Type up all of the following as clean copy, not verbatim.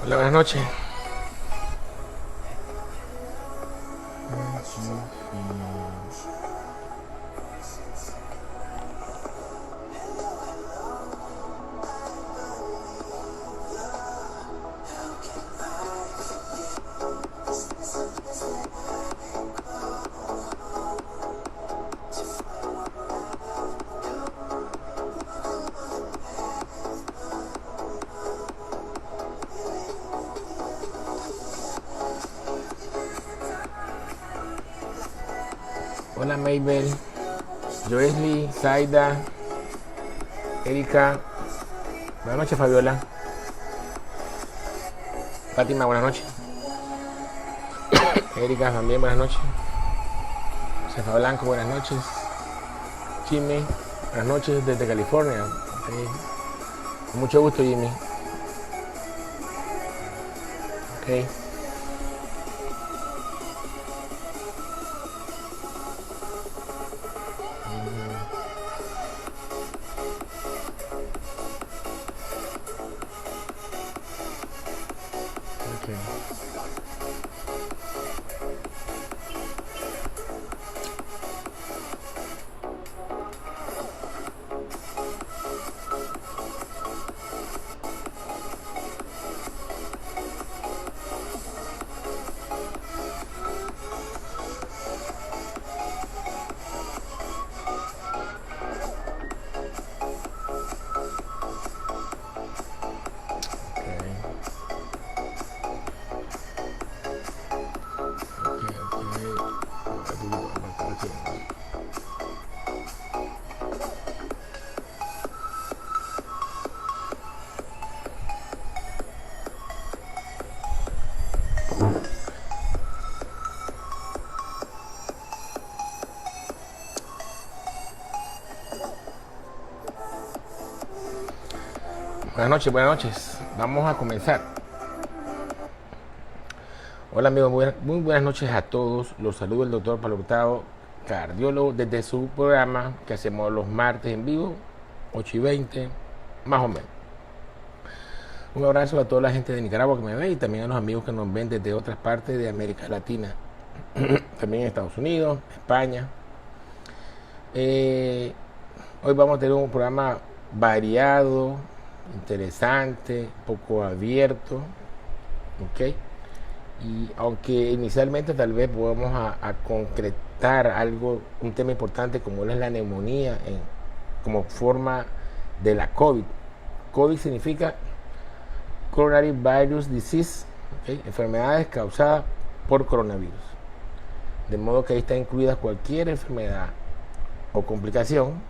Hola, buenas noches. Hola Maybel, Joesly, Zaida, Erika. Buenas noches Fabiola. Fátima, buenas noches. Erika también, buenas noches. Josefa Blanco, buenas noches. Jimmy, buenas noches desde California. Con mucho gusto Jimmy. Okay. Buenas noches, buenas noches. Vamos a comenzar. Hola amigos, muy buenas noches a todos. Los saludo el doctor Pablo Hurtado, cardiólogo, desde su programa que hacemos los martes en vivo, 8:20, más o menos. Un abrazo a toda la gente de Nicaragua que me ve y también a los amigos que nos ven desde otras partes de América Latina, también en Estados Unidos, España. Hoy vamos a tener un programa variado, interesante, poco abierto, ¿ok? Y aunque inicialmente tal vez podamos a concretar algo, un tema importante como es la neumonía como forma de la COVID. COVID significa Coronary Virus Disease, ¿okay? Enfermedades causadas por coronavirus. De modo que ahí está incluida cualquier enfermedad o complicación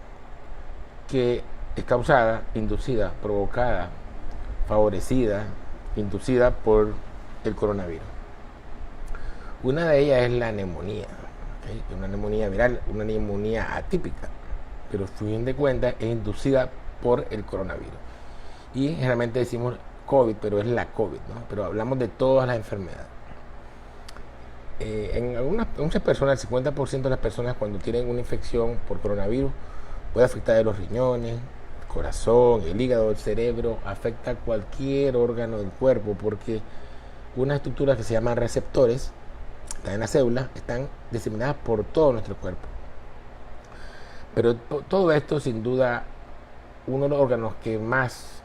que es causada, inducida, provocada, favorecida, inducida por el coronavirus. Una de ellas es la neumonía, ¿okay? Una neumonía viral, una neumonía atípica, pero a fin de cuentas es inducida por el coronavirus. Y generalmente decimos COVID, pero es la COVID, ¿no? Pero hablamos de todas las enfermedades. En muchas personas, el 50% de las personas cuando tienen una infección por coronavirus puede afectar a los riñones, el corazón, el hígado, el cerebro, afecta cualquier órgano del cuerpo porque unas estructuras que se llaman receptores están en la célula, están diseminadas por todo nuestro cuerpo. Pero todo esto, sin duda, uno de los órganos que más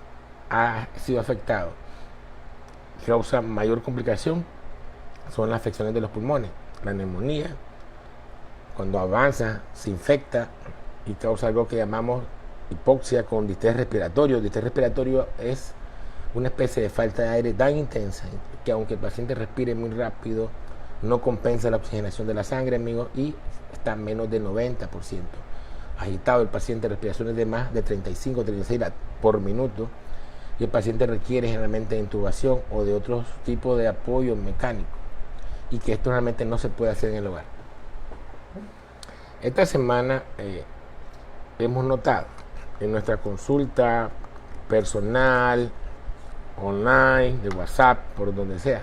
ha sido afectado, causa mayor complicación, son las afecciones de los pulmones. La neumonía, cuando avanza, se infecta y causa algo que llamamos hipoxia con distrés respiratorio. El distrés respiratorio es una especie de falta de aire tan intensa que aunque el paciente respire muy rápido, no compensa la oxigenación de la sangre, amigos, y está a menos del 90%. Agitado el paciente, respiraciones de más de 35-36 por minuto, y el paciente requiere generalmente de intubación o de otros tipos de apoyo mecánico, y que esto realmente no se puede hacer en el hogar. Esta semana hemos notado en nuestra consulta personal, online, de WhatsApp, por donde sea,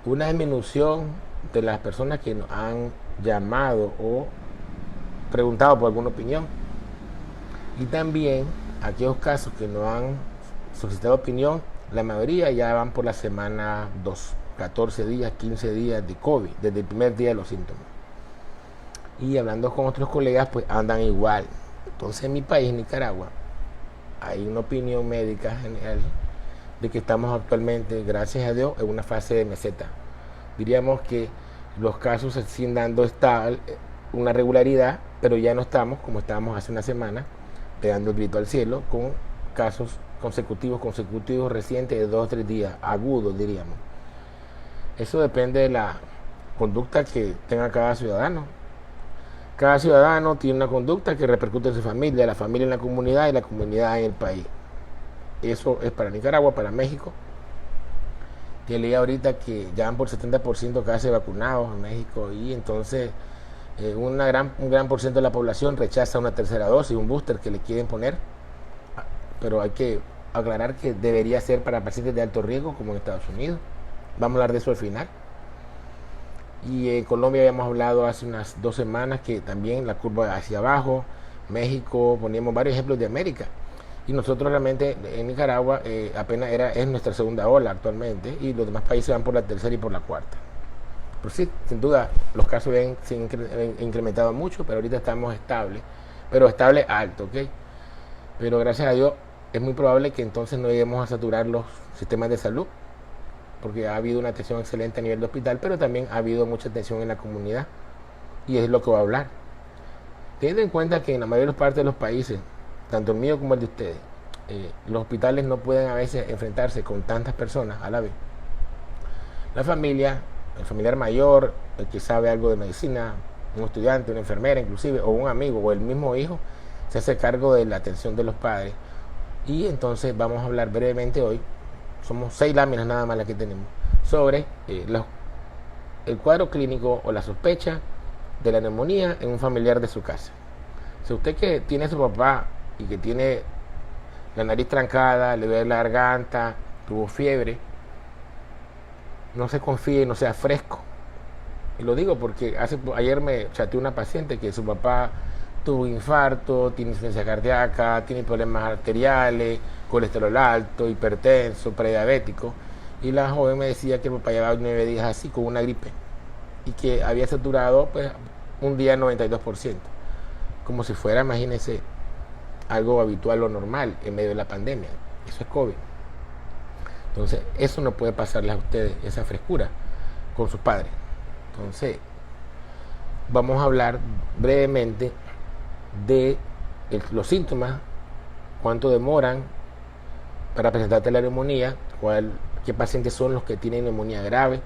una disminución de las personas que nos han llamado o preguntado por alguna opinión, y también aquellos casos que nos han solicitado opinión La mayoría ya van por la semana 2, 14 días, 15 días de COVID, desde el primer día de los síntomas. Y hablando con otros colegas, pues andan igual. Entonces en mi país, Nicaragua, hay una opinión médica general de que estamos actualmente, gracias a Dios, en una fase de meseta. Diríamos que los casos se siguen dando una regularidad, pero ya no estamos como estábamos hace una semana, pegando el grito al cielo, con casos consecutivos recientes de 2 o 3 días, agudos diríamos. Eso depende de la conducta que tenga cada ciudadano. Cada ciudadano tiene una conducta que repercute en su familia, la familia en la comunidad y la comunidad en el país. Eso es para Nicaragua, para México. Que leí ahorita que ya van por 70% casi vacunados en México, y entonces un gran por ciento de la población rechaza una tercera dosis, un booster que le quieren poner, pero hay que aclarar que debería ser para pacientes de alto riesgo como en Estados Unidos. Vamos a hablar de eso al final. Y en Colombia habíamos hablado hace unas 2 semanas que también la curva hacia abajo. México, poníamos varios ejemplos de América. Y nosotros realmente en Nicaragua apenas es nuestra segunda ola actualmente, y los demás países van por la tercera y por la cuarta. Pero sí, sin duda, los casos se han incrementado mucho, pero ahorita estamos estables, pero estable alto, ¿ok? Pero gracias a Dios es muy probable que entonces no lleguemos a saturar los sistemas de salud, porque ha habido una atención excelente a nivel de hospital, pero también ha habido mucha atención en la comunidad, y es lo que voy a hablar. Teniendo en cuenta que en la mayor parte de los países, tanto el mío como el de ustedes, los hospitales no pueden a veces enfrentarse con tantas personas a la vez. La familia, el familiar mayor, el que sabe algo de medicina, un estudiante, una enfermera inclusive, o un amigo, o el mismo hijo, se hace cargo de la atención de los padres. Y entonces vamos a hablar brevemente hoy, somos 6 láminas nada más las que tenemos, sobre el cuadro clínico o la sospecha de la neumonía en un familiar de su casa. Si usted que tiene a su papá y que tiene la nariz trancada, le duele la garganta, tuvo fiebre, no se confíe, no sea fresco. Y lo digo porque ayer me chateó una paciente que su papá tuvo infarto, tiene insuficiencia cardíaca, tiene problemas arteriales, colesterol alto, hipertenso, prediabético, y la joven me decía que el papá llevaba 9 días así con una gripe y que había saturado pues un día 92%, como si fuera, imagínense, algo habitual o normal en medio de la pandemia. Eso es COVID. Entonces eso no puede pasarles a ustedes, esa frescura con sus padres. Entonces vamos a hablar brevemente de los síntomas, cuánto demoran para presentarte la neumonía, qué pacientes son los que tienen neumonía grave,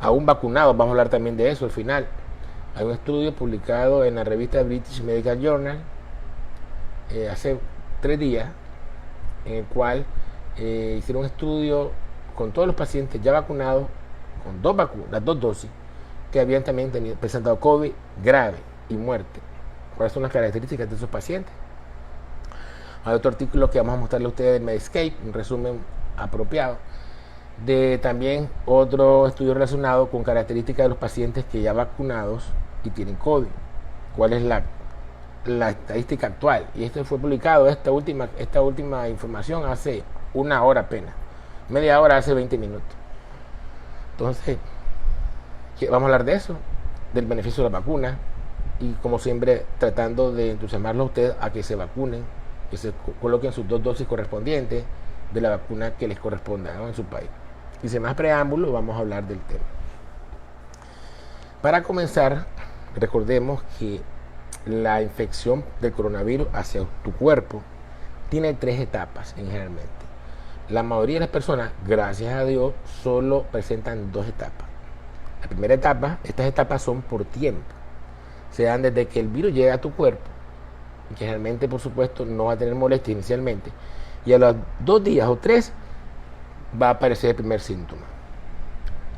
aún vacunados. Vamos a hablar también de eso al final. Hay un estudio publicado en la revista British Medical Journal hace 3 días, en el cual hicieron un estudio con todos los pacientes ya vacunados con 2 vacunas, las 2 dosis, que habían también presentado COVID grave y muerte. ¿Cuáles son las características de esos pacientes? Hay otro artículo que vamos a mostrarle a ustedes de Medscape, un resumen apropiado, de también otro estudio relacionado con características de los pacientes que ya vacunados y tienen COVID. ¿Cuál es la estadística actual? Y esto fue publicado, esta última información hace 1 hora apenas, media hora, hace 20 minutos. Entonces, vamos a hablar de eso, del beneficio de la vacuna, y como siempre tratando de entusiasmarlos a ustedes a que se vacunen, que se coloquen sus 2 dosis correspondientes de la vacuna que les corresponda, ¿no?, en su país. Y sin más preámbulos, vamos a hablar del tema. Para comenzar, recordemos que la infección del coronavirus hacia tu cuerpo tiene 3 etapas generalmente. La mayoría de las personas, gracias a Dios, solo presentan 2 etapas. La primera etapa, estas etapas son por tiempo. Se dan desde que el virus llega a tu cuerpo, que realmente, por supuesto, no va a tener molestia inicialmente, y a los 2 días o 3 va a aparecer el primer síntoma.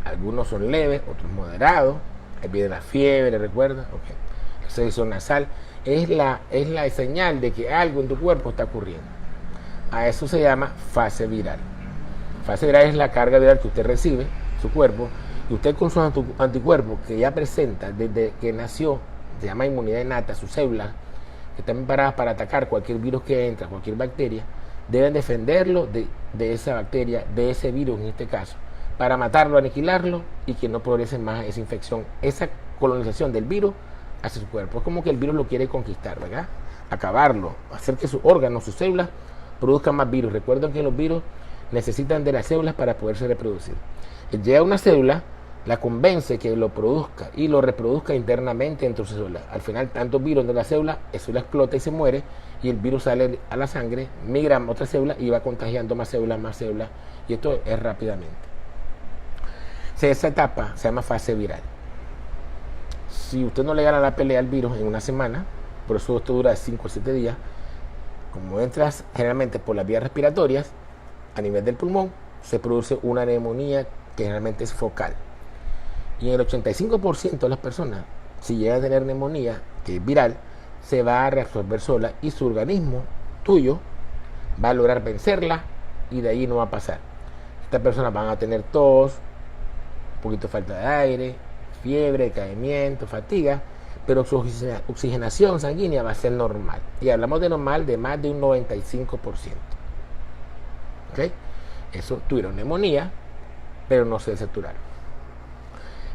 Algunos son leves, otros moderados. Ahí viene la fiebre, ¿recuerda? Okay. La secreción nasal es la señal de que algo en tu cuerpo está ocurriendo. A eso se llama fase viral. Fase viral es la carga viral que usted recibe, su cuerpo, y usted con sus anticuerpos que ya presenta desde que nació, se llama inmunidad innata, sus células que están preparadas para atacar cualquier virus que entra, cualquier bacteria, deben defenderlo de esa bacteria, de ese virus en este caso, para matarlo, aniquilarlo y que no progrese más esa infección, esa colonización del virus hacia su cuerpo. Es como que el virus lo quiere conquistar, ¿verdad? Acabarlo, hacer que sus órganos, sus células produzcan más virus. Recuerden que los virus necesitan de las células para poderse reproducir. Llega una célula, la convence que lo produzca y lo reproduzca internamente dentro de su célula. Al final, tantos virus de la célula, eso la explota y se muere, y el virus sale a la sangre, migra a otra célula y va contagiando más células, y esto es rápidamente. Esa etapa se llama fase viral. Si usted no le gana la pelea al virus en una semana, por eso esto dura de 5 a 7 días, como entras generalmente por las vías respiratorias, a nivel del pulmón, se produce una neumonía que generalmente es focal. Y en el 85% de las personas, si llega a tener neumonía, que es viral, se va a reabsorber sola y su organismo tuyo va a lograr vencerla y de ahí no va a pasar. Estas personas van a tener tos, un poquito de falta de aire, fiebre, decaimiento, fatiga, pero su oxigenación sanguínea va a ser normal. Y hablamos de normal de más de un 95%. ¿Okay? Eso tuvieron neumonía, pero no se desaturaron.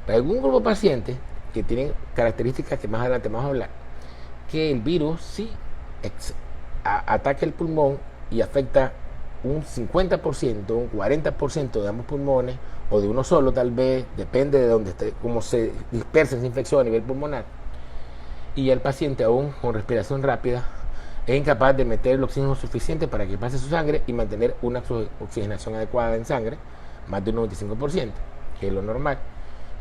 Para algún grupo de pacientes que tienen características que más adelante vamos a hablar, que el virus sí ataca el pulmón y afecta un 50%, un 40% de ambos pulmones, o de uno solo tal vez, depende de dónde esté, cómo se dispersa esa infección a nivel pulmonar. Y el paciente, aún con respiración rápida, es incapaz de meter el oxígeno suficiente para que pase su sangre y mantener una oxigenación adecuada en sangre, más de un 95%, que es lo normal.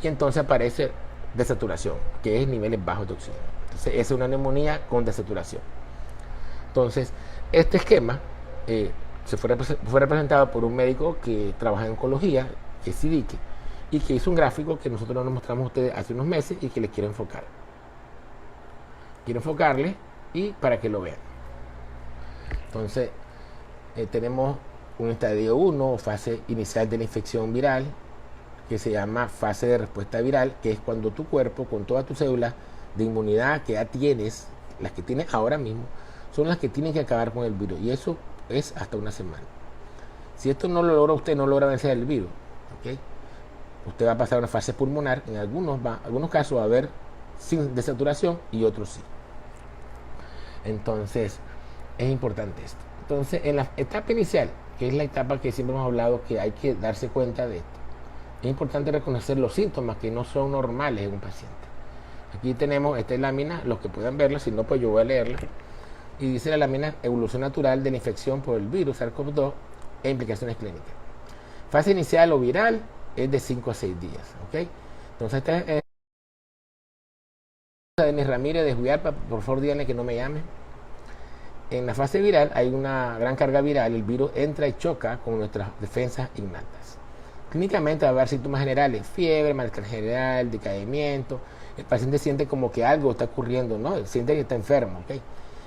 Y entonces aparece desaturación, que es niveles bajos de oxígeno. Entonces, esa es una neumonía con desaturación. Entonces, este esquema fue representado por un médico que trabaja en oncología, que es Siddiqui, y que hizo un gráfico que nosotros nos mostramos a ustedes hace unos meses y que les quiero enfocar. Quiero enfocarles y para que lo vean. Entonces, tenemos un estadio 1, fase inicial de la infección viral, que se llama fase de respuesta viral, que es cuando tu cuerpo, con todas tus células de inmunidad que ya tienes, las que tienes ahora mismo, son las que tienen que acabar con el virus. Y eso es hasta una semana. Si esto no lo logra usted, no logra vencer el virus, ¿okay? Usted va a pasar a una fase pulmonar. En algunos casos va a haber sin desaturación y otros sí. Entonces, es importante esto. Entonces, en la etapa inicial, que es la etapa que siempre hemos hablado, que hay que darse cuenta de esto, es importante reconocer los síntomas que no son normales en un paciente. Aquí tenemos esta lámina, los que puedan verla, si no, pues yo voy a leerla. Y dice la lámina: evolución natural de la infección por el virus SARS-CoV-2 e implicaciones clínicas. Fase inicial o viral es de 5 a 6 días. ¿Okay? Entonces, esta es Denis Ramírez de Juyalpa, por favor díganle que no me llame. En la fase viral hay una gran carga viral, el virus entra y choca con nuestras defensas innatas. Clínicamente va a haber síntomas generales: fiebre, malestar general, decaimiento. El paciente siente como que algo está ocurriendo, ¿no? Siente que está enfermo, ¿ok?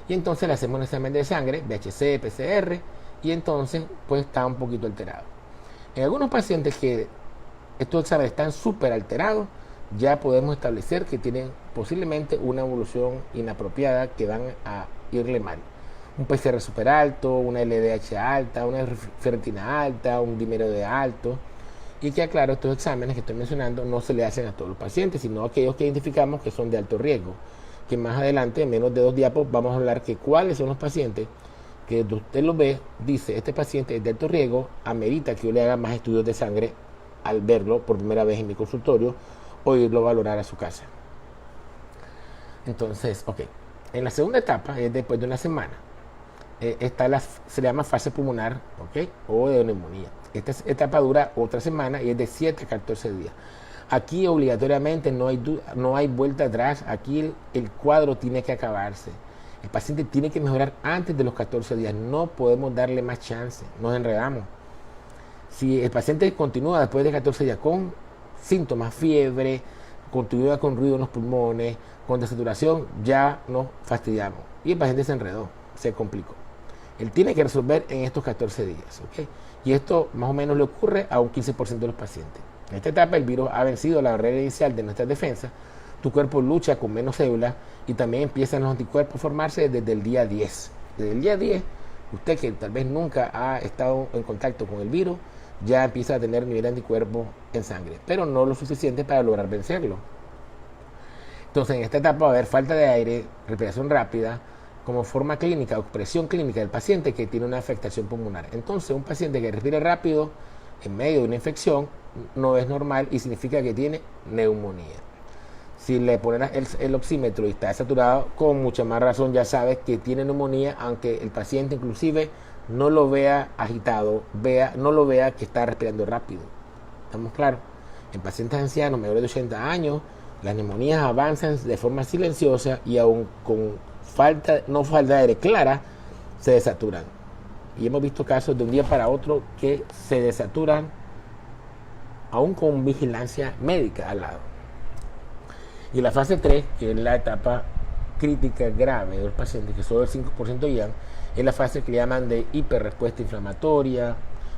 Y entonces le hacemos un examen de sangre, VHC, PCR, y entonces pues está un poquito alterado. En algunos pacientes que estos exámenes están súper alterados, ya podemos establecer que tienen posiblemente una evolución inapropiada que van a irle mal. Un PCR súper alto, una LDH alta, una ferritina alta, un dímero de alto. Y que, aclaro, estos exámenes que estoy mencionando no se le hacen a todos los pacientes, sino a aquellos que identificamos que son de alto riesgo. Que más adelante, en menos de 2 diapos, vamos a hablar que cuáles son los pacientes que usted lo ve, dice: este paciente es de alto riesgo, amerita que yo le haga más estudios de sangre al verlo por primera vez en mi consultorio o irlo a valorar a su casa. Entonces, ok. En la segunda etapa, es después de una semana, se le llama fase pulmonar, ¿ok? O de neumonía. Esta etapa dura otra semana y es de 7 a 14 días. Aquí obligatoriamente no hay vuelta atrás. Aquí el cuadro tiene que acabarse. El paciente tiene que mejorar antes de los 14 días. No podemos darle más chance. Nos enredamos. Si el paciente continúa después de 14 días con síntomas, fiebre, continúa con ruido en los pulmones, con desaturación, ya nos fastidiamos. Y el paciente se enredó, se complicó. Él tiene que resolver en estos 14 días, ¿ok? Y esto más o menos le ocurre a un 15% de los pacientes. En esta etapa el virus ha vencido la barrera inicial de nuestras defensas, tu cuerpo lucha con menos células y también empiezan los anticuerpos a formarse desde el día 10. Desde el día 10 usted que tal vez nunca ha estado en contacto con el virus, ya empieza a tener nivel de anticuerpos en sangre, pero no lo suficiente para lograr vencerlo. Entonces, en esta etapa va a haber falta de aire, respiración rápida, como forma clínica o expresión clínica del paciente que tiene una afectación pulmonar. Entonces, un paciente que respire rápido en medio de una infección no es normal y significa que tiene neumonía. Si le ponen el oxímetro y está saturado, con mucha más razón ya sabes que tiene neumonía, aunque el paciente inclusive no lo vea agitado, no lo vea que está respirando rápido. ¿Estamos claros? En pacientes ancianos mayores de 80 años, las neumonías avanzan de forma silenciosa y aún con no falta de aire clara, se desaturan. Y hemos visto casos de un día para otro que se desaturan aún con vigilancia médica al lado. Y la fase 3, que es la etapa crítica grave de los pacientes, que solo el 5% llegan, es la fase que le llaman de hiperrespuesta inflamatoria.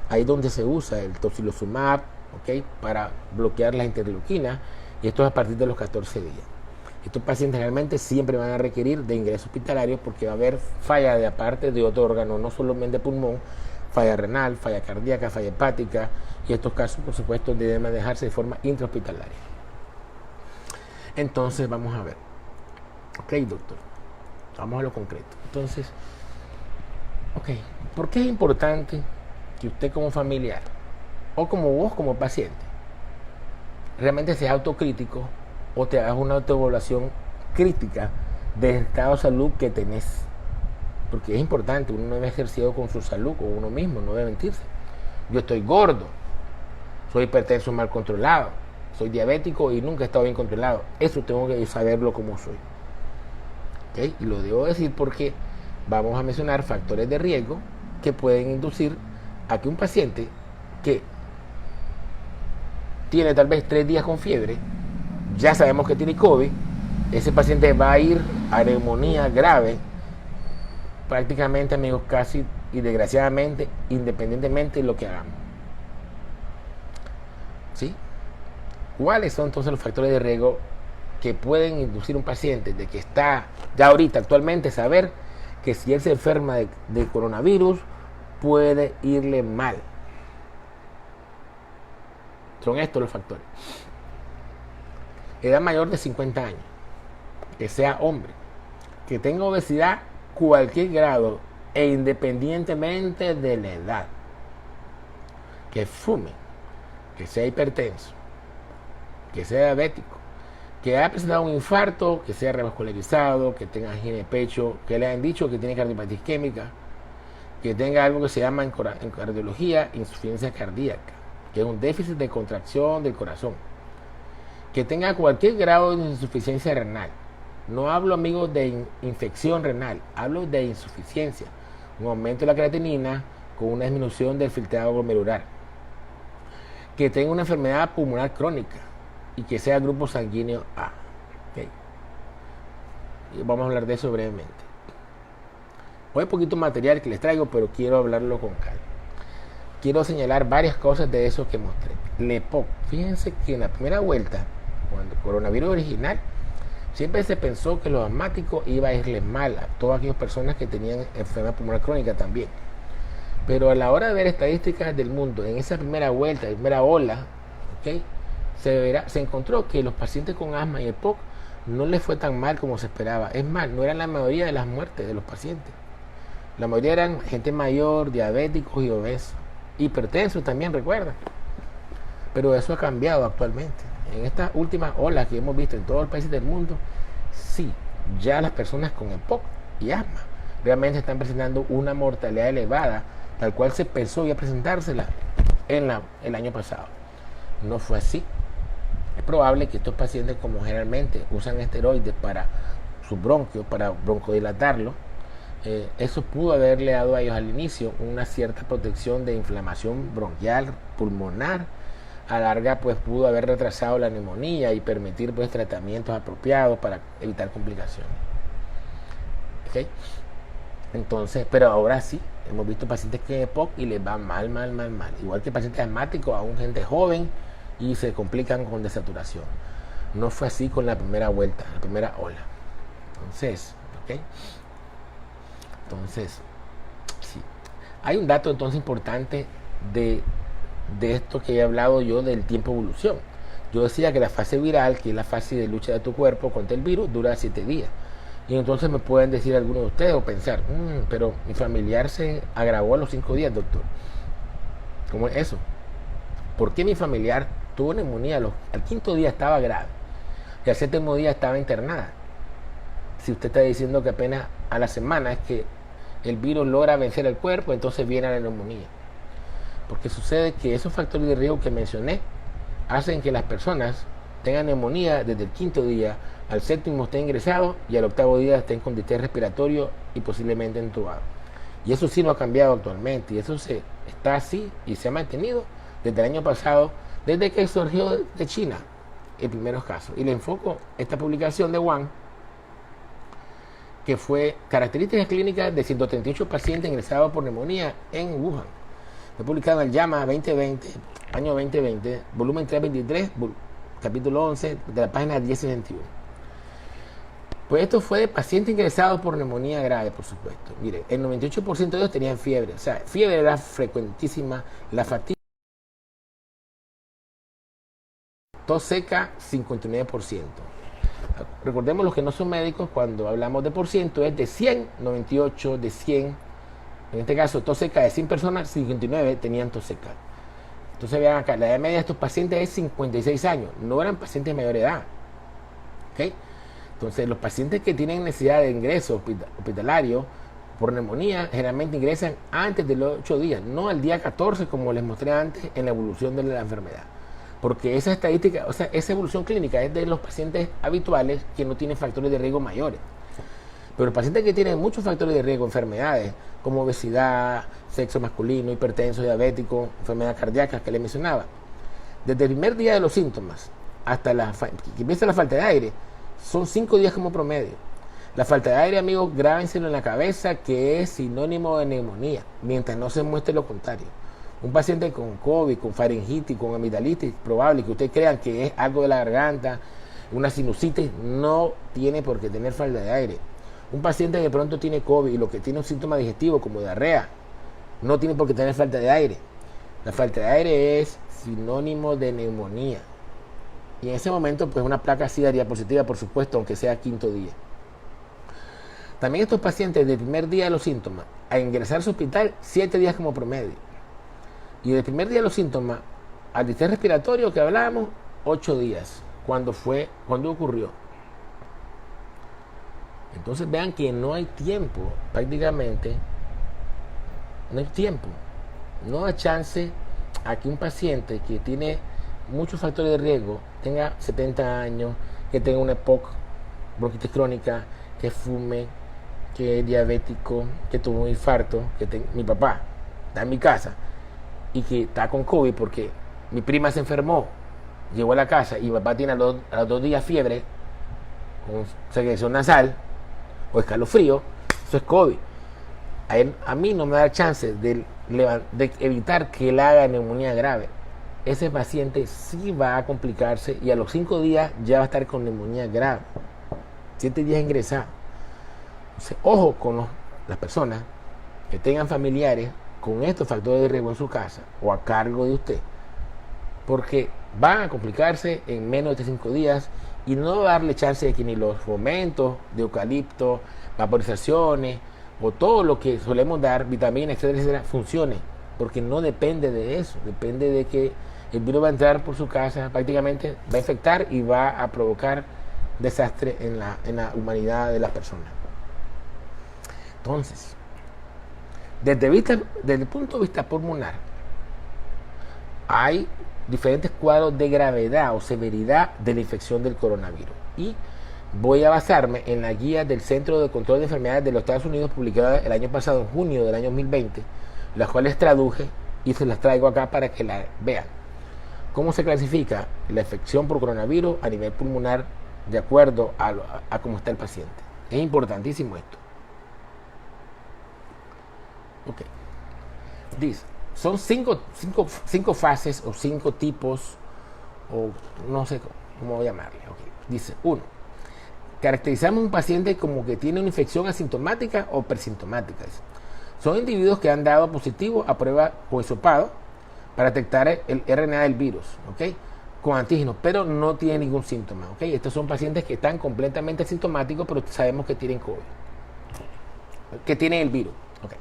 Ahí donde se usa el tocilizumab, ¿okay?, para bloquear las interleuquinas, y esto es a partir de los 14 días. Estos pacientes realmente siempre van a requerir de ingreso hospitalario porque va a haber falla de aparte de otro órgano, no solamente pulmón, falla renal, falla cardíaca, falla hepática, y estos casos, por supuesto, deben manejarse de forma intrahospitalaria. Entonces, vamos a ver. Ok, doctor, vamos a lo concreto. Entonces, ¿por qué es importante que usted como familiar o como vos como paciente realmente seas autocrítico o te hagas una autoevaluación crítica del estado de salud que tenés? Porque es importante, uno no debe ejercido con su salud, con uno mismo, no debe mentirse. Yo estoy gordo, soy hipertenso mal controlado, soy diabético y nunca he estado bien controlado. Eso tengo que saberlo como soy. ¿Okay? Y lo debo decir porque vamos a mencionar factores de riesgo que pueden inducir a que un paciente que tiene tal vez 3 días con fiebre, ya sabemos que tiene COVID, ese paciente va a ir a neumonía grave prácticamente, amigos, casi y desgraciadamente, independientemente de lo que hagamos. ¿Sí? ¿Cuáles son entonces los factores de riesgo que pueden inducir a un paciente de que está ya ahorita actualmente saber que si él se enferma de coronavirus puede irle mal? Son estos los factores. Edad mayor de 50 años, que sea hombre, que tenga obesidad cualquier grado e independientemente de la edad, que fume, que sea hipertenso, que sea diabético, que haya presentado un infarto, que sea revascularizado, que tenga angina de pecho, que le hayan dicho que tiene cardiopatía isquémica, que tenga algo que se llama en cardiología insuficiencia cardíaca, que es un déficit de contracción del corazón, que tenga cualquier grado de insuficiencia renal. No hablo, amigos, de infección renal, hablo de insuficiencia, un aumento de la creatinina con una disminución del filtrado glomerular, que tenga una enfermedad pulmonar crónica y que sea grupo sanguíneo A. Okay. Y vamos a hablar de eso brevemente. Hoy hay poquito material que les traigo, pero quiero hablarlo con calma. Quiero señalar varias cosas de eso que mostré. El EPOC, fíjense que en la primera vuelta, cuando el coronavirus original, siempre se pensó que los asmáticos iba a irles mal a todas aquellas personas que tenían enfermedad pulmonar crónica también. Pero a la hora de ver estadísticas del mundo, en esa primera vuelta, primera ola, ¿okay?, se encontró que los pacientes con asma y EPOC no les fue tan mal como se esperaba. Es más, no eran la mayoría de las muertes de los pacientes. La mayoría eran gente mayor, diabéticos y obesos. Hipertensos también, recuerda. Pero eso ha cambiado actualmente. En estas últimas olas que hemos visto en todos los países del mundo, sí, ya las personas con EPOC y asma realmente están presentando una mortalidad elevada, tal cual se pensó ya presentársela el año pasado. No fue así. Es probable que estos pacientes, como generalmente usan esteroides para sus bronquios, para broncodilatarlo, eso pudo haberle dado a ellos al inicio una cierta protección de inflamación bronquial, pulmonar. A larga, pues pudo haber retrasado la neumonía y permitir pues tratamientos apropiados para evitar complicaciones. ¿Okay? Entonces, pero ahora sí, hemos visto pacientes que EPOC y les va mal. Igual que pacientes asmáticos, aún gente joven, y se complican con desaturación. No fue así con la primera vuelta, la primera ola. Entonces, ¿ok? Entonces, sí. Hay un dato entonces importante de, de esto que he hablado yo del tiempo de evolución. Yo decía que la fase viral, que es la fase de lucha de tu cuerpo contra el virus, dura 7 días. Y entonces me pueden decir algunos de ustedes o pensar, pero mi familiar se agravó a los 5 días, doctor. ¿Cómo es eso? ¿Por qué mi familiar tuvo neumonía? Al 5.º día estaba grave y al 7.º día estaba internada. Si usted está diciendo que apenas a la semana es que el virus logra vencer el cuerpo, entonces viene la neumonía. Porque sucede que esos factores de riesgo que mencioné hacen que las personas tengan neumonía desde el 5.º día, al 7.º estén ingresados y al 8.º día estén con distrés respiratorio y posiblemente entubados. Y eso sí no ha cambiado actualmente, y eso está así y se ha mantenido desde el año pasado, desde que surgió de China el primeros casos. Y le enfoco esta publicación de Wang, que fue características clínicas de 138 pacientes ingresados por neumonía en Wuhan. Fue publicado en el JAMA 2020, año 2020, volumen 323, capítulo 11, de la página 1061. Pues esto fue de pacientes ingresados por neumonía grave, por supuesto. Mire, el 98% de ellos tenían fiebre. O sea, fiebre era frecuentísima, la fatiga, tos seca, 59%. Recordemos los que no son médicos, cuando hablamos de por ciento, es de 100, 98, de 100. En este caso, tos seca de 100 personas, 59 tenían tos seca. Entonces vean acá, la edad media de estos pacientes es 56 años. No eran pacientes de mayor edad. ¿Okay? Entonces, los pacientes que tienen necesidad de ingreso hospitalario por neumonía generalmente ingresan antes de los 8 días, no al día 14 como les mostré antes en la evolución de la enfermedad. Porque esa estadística, o sea, esa evolución clínica es de los pacientes habituales que no tienen factores de riesgo mayores. Pero los pacientes que tienen muchos factores de riesgo, enfermedades como obesidad, sexo masculino, hipertenso, diabético, enfermedades cardíacas que les mencionaba, desde el primer día de los síntomas hasta que empieza la falta de aire, son 5 días como promedio. La falta de aire, amigos, grábenselo en la cabeza, que es sinónimo de neumonía, mientras no se muestre lo contrario. Un paciente con COVID, con faringitis, con amigdalitis, probable que ustedes crean que es algo de la garganta, una sinusitis, no tiene por qué tener falta de aire. Un paciente que de pronto tiene COVID y lo que tiene un síntoma digestivo como diarrea, no tiene por qué tener falta de aire. La falta de aire es sinónimo de neumonía. Y en ese momento, pues una placa sí daría positiva, por supuesto, aunque sea 5.º día. También estos pacientes del primer día de los síntomas, a ingresar a su hospital, 7 días como promedio. Y del primer día de los síntomas, al distrés respiratorio que hablábamos, 8 días. ¿Cuándo ocurrió? Entonces vean que no hay tiempo, prácticamente, no hay tiempo. No hay chance a que un paciente que tiene muchos factores de riesgo, tenga 70 años, que tenga una EPOC, bronquitis crónica, que fume, que es diabético, que tuvo un infarto, mi papá está en mi casa y que está con COVID porque mi prima se enfermó, llegó a la casa y mi papá tiene a los 2 días fiebre, con secreción nasal o escalofrío, eso es COVID. A mí no me da chance de evitar que él haga neumonía grave. Ese paciente sí va a complicarse y a los 5 días ya va a estar con neumonía grave. 7 días ingresado. Entonces, ojo con las personas que tengan familiares con estos factores de riesgo en su casa o a cargo de usted, porque van a complicarse en menos de 5 días y no va a darle chance de que ni los fomentos de eucalipto, vaporizaciones o todo lo que solemos dar, vitaminas, etcétera, etcétera, funcione, porque no depende de eso, depende de que el virus va a entrar por su casa, prácticamente va a infectar y va a provocar desastre en la humanidad de las personas. Entonces, desde el punto de vista pulmonar, hay diferentes cuadros de gravedad o severidad de la infección del coronavirus. Y voy a basarme en la guía del Centro de Control de Enfermedades de los Estados Unidos, publicada el año pasado, en junio del año 2020, las cuales traduje y se las traigo acá para que la vean. ¿Cómo se clasifica la infección por coronavirus a nivel pulmonar de acuerdo a cómo está el paciente? Es importantísimo esto. Ok. Dice, son cinco fases o 5 tipos, o no sé cómo llamarle. Okay. Dice, 1. Caracterizamos un paciente como que tiene una infección asintomática o presintomática. Son individuos que han dado positivo a prueba con hisopado para detectar el RNA del virus, ¿ok? Con antígenos, pero no tienen ningún síntoma, ¿ok? Estos son pacientes que están completamente asintomáticos, pero sabemos que tienen COVID, que tienen el virus, ¿ok?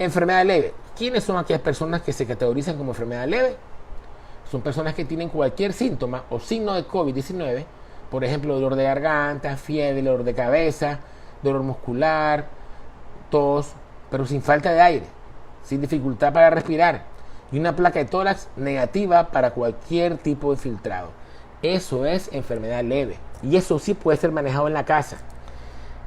Enfermedad leve. ¿Quiénes son aquellas personas que se categorizan como enfermedad leve? Son personas que tienen cualquier síntoma o signo de COVID-19, por ejemplo, dolor de garganta, fiebre, dolor de cabeza, dolor muscular, tos, pero sin falta de aire, sin dificultad para respirar y una placa de tórax negativa para cualquier tipo de filtrado. Eso es enfermedad leve y eso sí puede ser manejado en la casa.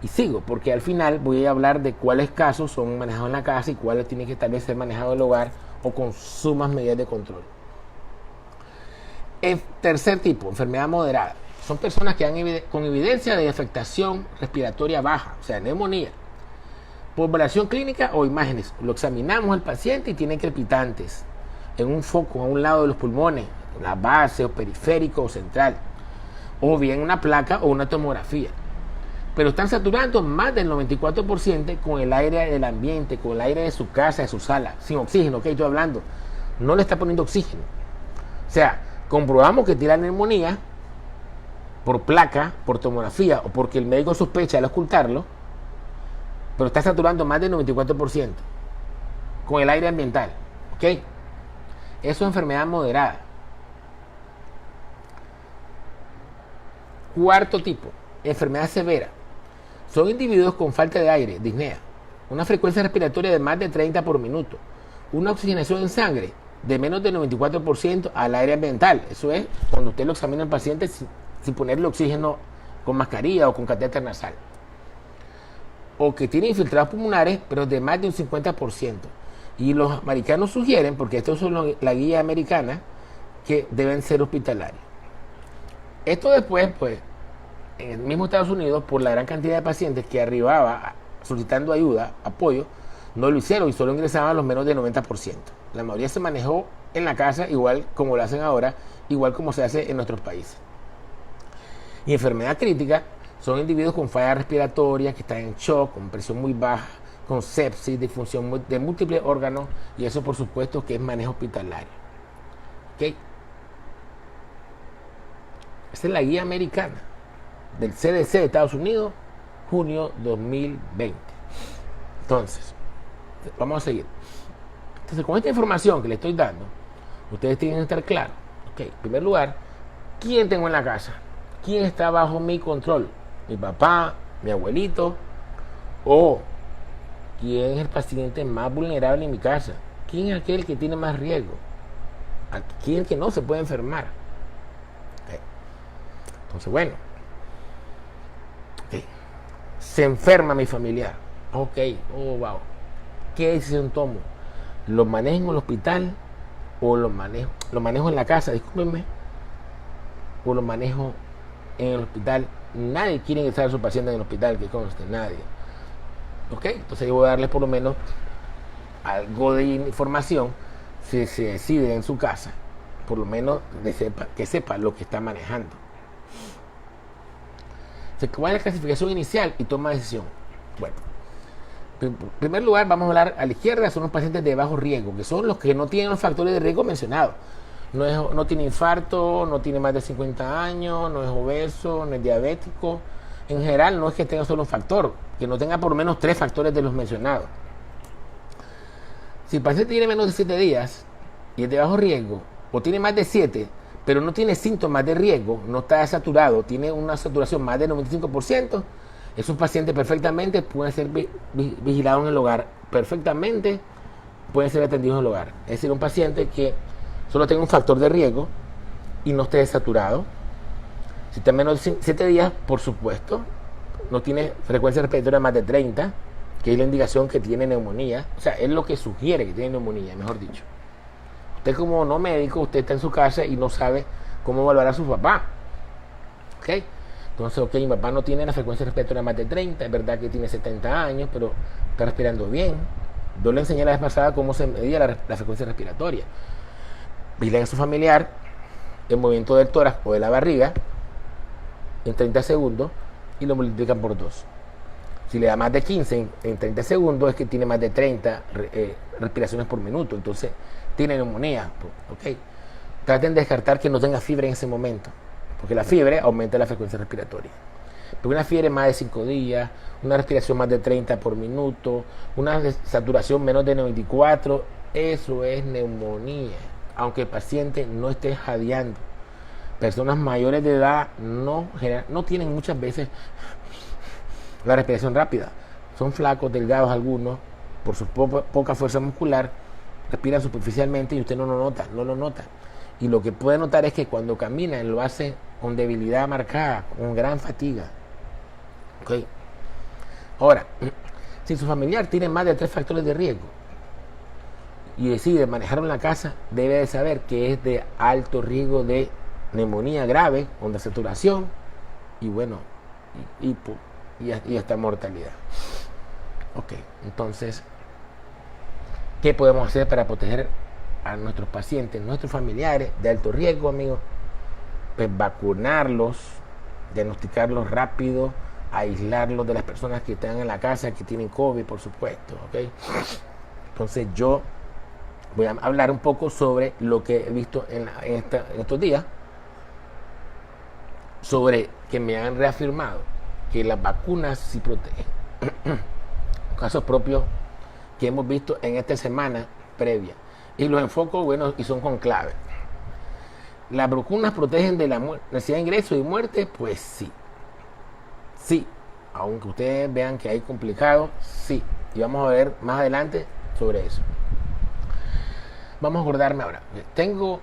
Y sigo, porque al final voy a hablar de cuáles casos son manejados en la casa y cuáles tienen que tal vez ser manejados en el hogar o con sumas medidas de control. El tercer tipo, enfermedad moderada. Son personas que han con evidencia de afectación respiratoria baja, o sea, neumonía. Por valoración clínica o imágenes, lo examinamos al paciente y tiene crepitantes en un foco a un lado de los pulmones, la base o periférico o central, o bien una placa o una tomografía. Pero están saturando más del 94% con el aire del ambiente, con el aire de su casa, de su sala, sin oxígeno, ¿ok? Estoy hablando, no le está poniendo oxígeno. O sea, comprobamos que tiene neumonía por placa, por tomografía o porque el médico sospecha al ocultarlo, pero está saturando más del 94% con el aire ambiental, ¿ok? Eso es enfermedad moderada. Cuarto tipo, enfermedad severa. Son individuos con falta de aire, disnea, una frecuencia respiratoria de más de 30 por minuto, una oxigenación en sangre de menos del 94% al aire ambiental. Eso es cuando usted lo examina al paciente sin ponerle oxígeno con mascarilla o con catéter nasal. O que tiene infiltrados pulmonares, pero de más de un 50%. Y los americanos sugieren, porque esto es la guía americana, que deben ser hospitalarios. Esto después, pues, en el mismo Estados Unidos, por la gran cantidad de pacientes que arribaba solicitando ayuda, apoyo, no lo hicieron y solo ingresaban los menos del 90%. La mayoría se manejó en la casa, igual como lo hacen ahora, igual como se hace en nuestros países. Y enfermedad crítica son individuos con falla respiratoria, que están en shock, con presión muy baja, con sepsis, disfunción de múltiples órganos, y eso por supuesto que es manejo hospitalario. ¿Ok? Esta es la guía americana del CDC de Estados Unidos, junio 2020. Entonces, vamos a seguir. Entonces, con esta información que le estoy dando, ustedes tienen que estar claros. Ok, en primer lugar, ¿quién tengo en la casa? ¿Quién está bajo mi control? ¿Mi papá? ¿Mi abuelito? ¿O quién es el paciente más vulnerable en mi casa? ¿Quién es aquel que tiene más riesgo? ¿Quién es el que no se puede enfermar? Okay. Entonces, bueno. Okay. Se enferma mi familiar. Ok, oh, wow. ¿Qué decisión tomo? ¿Lo manejo en el hospital o lo manejo en la casa? Discúlpenme. ¿O lo manejo en el hospital? Nadie quiere ingresar a su paciente en el hospital, que conste, nadie. Ok, entonces yo voy a darles por lo menos algo de información si se decide en su casa, por lo menos que sepa lo que está manejando. ¿Cuál es la clasificación inicial y toma de decisión? Bueno, en primer lugar vamos a hablar a la izquierda, son los pacientes de bajo riesgo, que son los que no tienen los factores de riesgo mencionados. No tiene infarto, no tiene más de 50 años, no es obeso, no es diabético. En general no es que tenga solo un factor, que no tenga por lo menos 3 factores de los mencionados. Si el paciente tiene menos de 7 días y es de bajo riesgo, o tiene más de 7, pero no tiene síntomas de riesgo, no está saturado, tiene una saturación más del 95%, esos pacientes perfectamente pueden ser vigilados en el hogar, perfectamente pueden ser atendidos en el hogar. Es decir, un paciente que solo tenga un factor de riesgo y no esté saturado. Si está menos de 7 días, por supuesto, no tiene frecuencia respiratoria más de 30, que es la indicación que tiene neumonía. O sea, es lo que sugiere que tiene neumonía, mejor dicho. Usted como no médico, usted está en su casa y no sabe cómo evaluar a su papá. ¿Ok? Entonces, ok, mi papá no tiene la frecuencia respiratoria más de 30, es verdad que tiene 70 años, pero está respirando bien. Yo le enseñé la vez pasada cómo se medía la frecuencia respiratoria. Vigilen a su familiar, el movimiento del tórax o de la barriga, en 30 segundos, y lo multiplican por 2. Si le da más de 15 en 30 segundos, es que tiene más de 30 respiraciones por minuto. Entonces, tiene neumonía. ¿Ok? Traten de descartar que no tenga fiebre en ese momento, porque la fiebre aumenta la frecuencia respiratoria. Pero una fiebre más de 5 días, una respiración más de 30 por minuto, una saturación menos de 94, eso es neumonía, aunque el paciente no esté jadeando. Personas mayores de edad no tienen muchas veces la respiración rápida. Son flacos, delgados algunos, por su poca fuerza muscular, respiran superficialmente y usted no lo nota. Y lo que puede notar es que cuando caminan lo hace con debilidad marcada, con gran fatiga. ¿Okay? Ahora, si su familiar tiene más de 3 factores de riesgo y decide manejarlo en la casa, debe de saber que es de alto riesgo de neumonía grave, con desaturación y bueno, y hasta mortalidad. Ok, entonces, ¿qué podemos hacer para proteger a nuestros pacientes, nuestros familiares de alto riesgo, amigos? Pues vacunarlos, diagnosticarlos rápido, aislarlos de las personas que están en la casa, que tienen COVID, por supuesto. ¿Okay? Entonces yo voy a hablar un poco sobre lo que he visto en estos días, sobre que me han reafirmado que las vacunas sí protegen. Casos propios que hemos visto en esta semana previa. Y los enfoco, bueno, y son con clave. ¿Las vacunas protegen de la necesidad de ingreso y muerte? Pues sí. Sí. Aunque ustedes vean que hay complicado, sí. Y vamos a ver más adelante sobre eso. Vamos a acordarme ahora. Tengo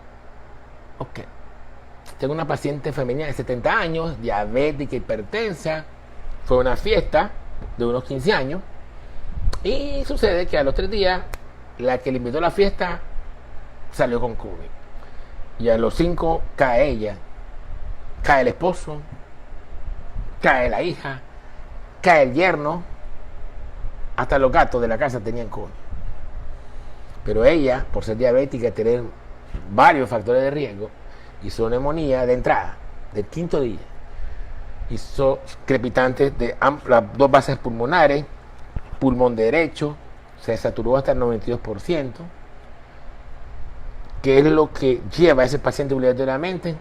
una paciente femenina de 70 años, diabética, hipertensa. Fue una fiesta de unos 15 años. Y sucede que a los 3 días, la que le invitó a la fiesta salió con COVID. Y a los 5 cae ella, cae el esposo, cae la hija, cae el yerno, hasta los gatos de la casa tenían COVID. Pero ella, por ser diabética y tener varios factores de riesgo, hizo neumonía de entrada, del 5.º día. Hizo crepitantes de las 2 bases pulmonares, pulmón derecho, se saturó hasta el 92%. ¿Qué es lo que lleva a ese paciente obligatoriamente?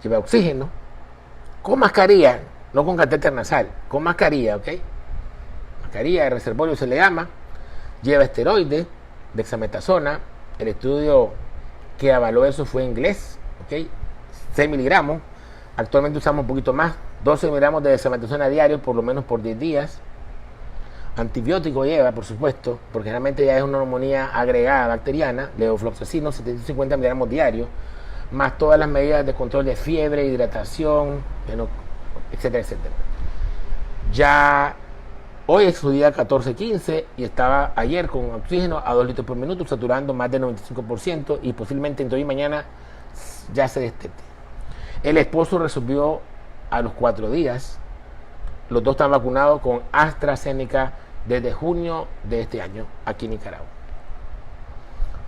Lleva oxígeno, con mascarilla, no con catéter nasal, con mascarilla, ¿ok? Mascarilla de reservorio se le llama, lleva esteroides, dexametasona. El estudio que avaló eso fue inglés, ¿ok? 6 miligramos, actualmente usamos un poquito más, 12 miligramos de dexametasona diario, por lo menos por 10 días. Antibiótico lleva, por supuesto, porque realmente ya es una neumonía agregada bacteriana, levofloxacino, 750 miligramos diarios, más todas las medidas de control de fiebre, hidratación, etcétera, etcétera. Ya hoy es su día 14-15 y estaba ayer con oxígeno a 2 litros por minuto, saturando más del 95% y posiblemente entre hoy y mañana ya se destete. El esposo resolvió a los 4 días. Los dos están vacunados con AstraZeneca desde junio de este año aquí en Nicaragua.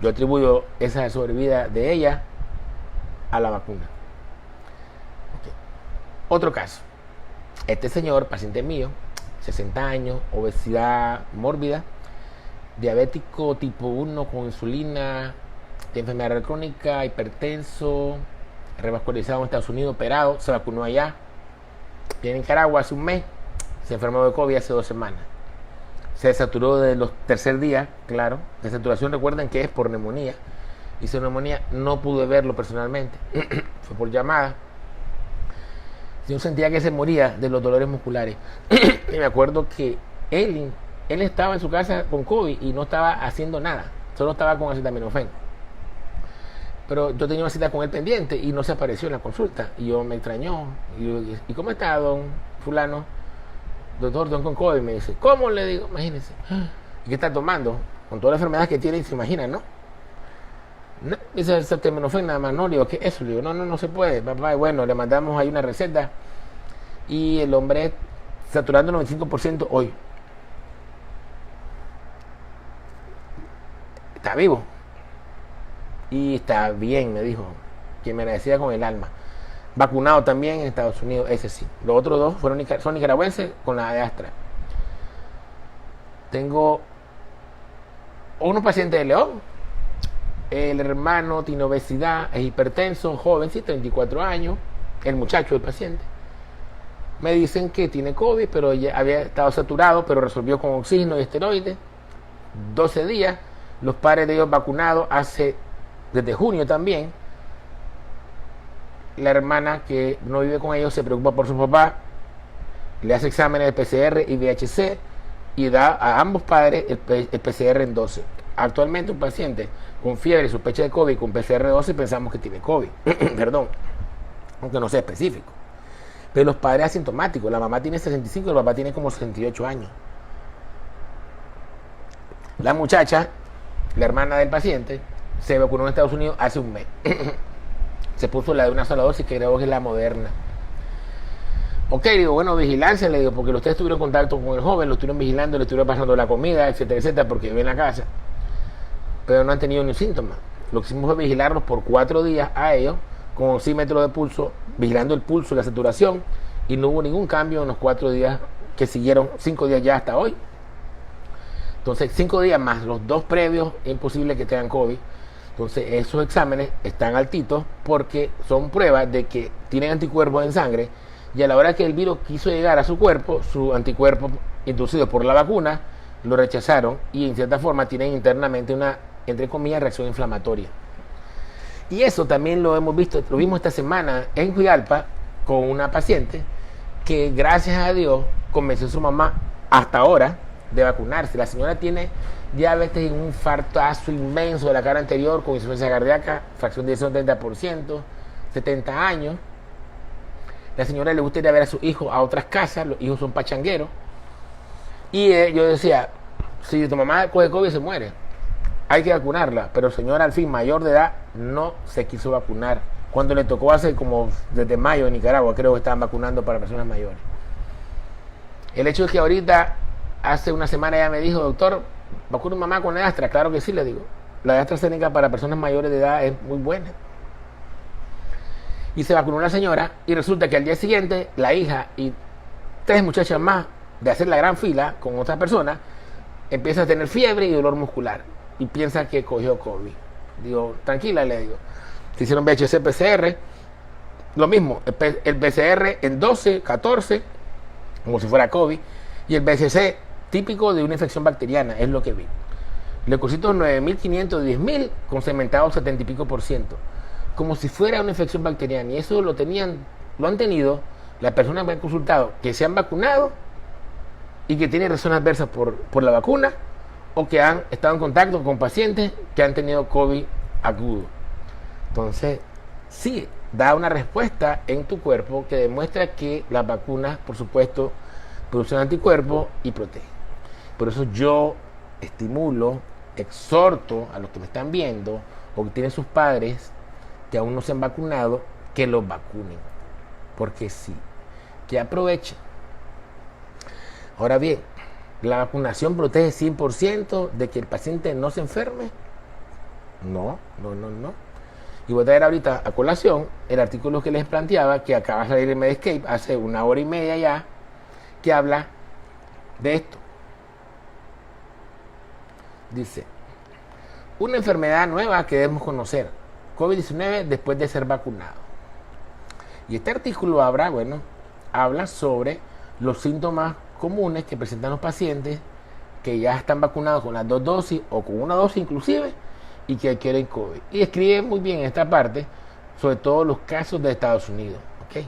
Yo atribuyo esa sobrevida de ella a la vacuna. Okay. Otro caso. Este señor, paciente mío, 60 años, obesidad mórbida, diabético tipo 1 con insulina, de enfermedad crónica, hipertenso, revascularizado en Estados Unidos, operado, se vacunó allá. Viene en Nicaragua hace un mes, se enfermó de COVID hace 2 semanas. Se saturó de los 3.er días, claro. La saturación, recuerden que es por neumonía. Hizo neumonía, no pude verlo personalmente. Fue por llamada. Yo sentía que se moría de los dolores musculares. Y me acuerdo que él estaba en su casa con COVID y no estaba haciendo nada. Solo estaba con acetaminofén. Pero yo tenía una cita con él pendiente y no se apareció en la consulta. Y yo me extrañó. ¿Y cómo está, don fulano? Doctor, don con COVID. Me dice, ¿cómo? Le digo, imagínense. ¿Y qué está tomando? Con todas las enfermedades que tiene, se imaginan, ¿no? No, dice el acetaminofén nada más. No, le digo, ¿qué es eso? Le digo, no se puede, papá. Y bueno, le mandamos ahí una receta. Y el hombre saturando el 95% hoy. Está vivo. Y está bien, me dijo, que me agradecía con el alma. Vacunado también en Estados Unidos, ese sí. Los otros 2 son nicaragüenses con la de Astra. Tengo unos pacientes de León. El hermano tiene obesidad, es hipertenso, joven, sí, 34 años. El muchacho, el paciente. Me dicen que tiene COVID, pero ya había estado saturado, pero resolvió con oxígeno y esteroides. 12 días. Los padres de ellos vacunados desde junio también. La hermana que no vive con ellos se preocupa por su papá, le hace exámenes de PCR y VHC y da a ambos padres el PCR en 12. Actualmente un paciente con fiebre, sospecha de COVID, con PCR 12 pensamos que tiene COVID, perdón, aunque no sea específico. Pero los padres asintomáticos, la mamá tiene 65 y el papá tiene como 68 años. La muchacha, la hermana del paciente, se vacunó en Estados Unidos hace un mes. Se puso la de una sola dosis, que creo que es la Moderna. Ok, digo, bueno, vigilancia, le digo, porque ustedes tuvieron contacto con el joven, lo estuvieron vigilando, le estuvieron pasando la comida, etcétera, etcétera, porque vive en la casa. Pero no han tenido ni un síntoma. Lo que hicimos fue vigilarlos por 4 días a ellos, con oxímetro de pulso, vigilando el pulso y la saturación, y no hubo ningún cambio en los 4 días que siguieron, 5 días ya hasta hoy. Entonces, 5 días más los 2 previos, es imposible que tengan COVID. Entonces, esos exámenes están altitos porque son pruebas de que tienen anticuerpos en sangre, y a la hora que el virus quiso llegar a su cuerpo, su anticuerpo inducido por la vacuna lo rechazaron y en cierta forma tienen internamente una, entre comillas, reacción inflamatoria. Y eso también lo hemos visto, lo vimos esta semana en Huigalpa con una paciente que, gracias a Dios, convenció a su mamá hasta ahora de vacunarse. La señora tiene diabetes y un infartazo inmenso de la cara anterior con insuficiencia cardíaca, fracción de 70%, 70 años. La señora le gusta ir a ver a sus hijos a otras casas, los hijos son pachangueros. Y yo decía, si tu mamá coge COVID se muere, hay que vacunarla. Pero señora, al fin, mayor de edad, no se quiso vacunar. Cuando le tocó hace como desde mayo en Nicaragua, creo que estaban vacunando para personas mayores. El hecho es que ahorita, hace una semana ella me dijo, doctor, ¿vacuna mamá con la Astra? Claro que sí, le digo. La de AstraZeneca para personas mayores de edad es muy buena. Y se vacunó la señora y resulta que al día siguiente la hija y 3 muchachas más de hacer la gran fila con otras personas empieza a tener fiebre y dolor muscular y piensa que cogió COVID. Digo, tranquila, le digo. Se hicieron VHC, PCR, lo mismo, el PCR en 12, 14, como si fuera COVID, y el VHC típico de una infección bacteriana, es lo que vi. Leucocitos 9.500, 10.000, con segmentado 70 y pico %, como si fuera una infección bacteriana, y eso lo han tenido las personas que han consultado, que se han vacunado y que tienen reacciones adversas por la vacuna, o que han estado en contacto con pacientes que han tenido COVID agudo. Entonces, sí, da una respuesta en tu cuerpo que demuestra que las vacunas, por supuesto, producen anticuerpos y protegen. Por eso yo estimulo, exhorto a los que me están viendo o que tienen sus padres que aún no se han vacunado, que los vacunen. Porque sí, que aprovechen. Ahora bien, ¿la vacunación protege 100% de que el paciente no se enferme? No. Y voy a traer ahorita a colación el artículo que les planteaba, que acaba de salir en Medscape hace 1 hora y media ya, que habla de esto. Dice, una enfermedad nueva que debemos conocer, COVID-19 después de ser vacunado. Y este artículo habla sobre los síntomas comunes que presentan los pacientes que ya están vacunados con las 2 dosis o con 1 dosis inclusive y que adquieren COVID. Y escribe muy bien en esta parte sobre todo los casos de Estados Unidos. ¿Okay?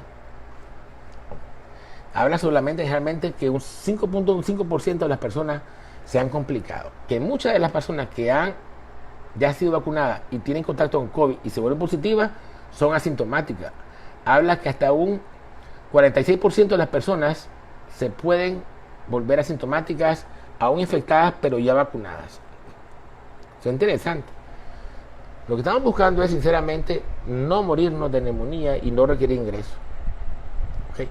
Habla solamente generalmente que un 5.5% de las personas se han complicado. Que muchas de las personas que han ya sido vacunadas y tienen contacto con COVID y se vuelven positivas son asintomáticas. Habla que hasta un 46% de las personas se pueden volver asintomáticas, aún infectadas, pero ya vacunadas. Eso es interesante. Lo que estamos buscando es, sinceramente, no morirnos de neumonía y no requerir ingreso. ¿Okay?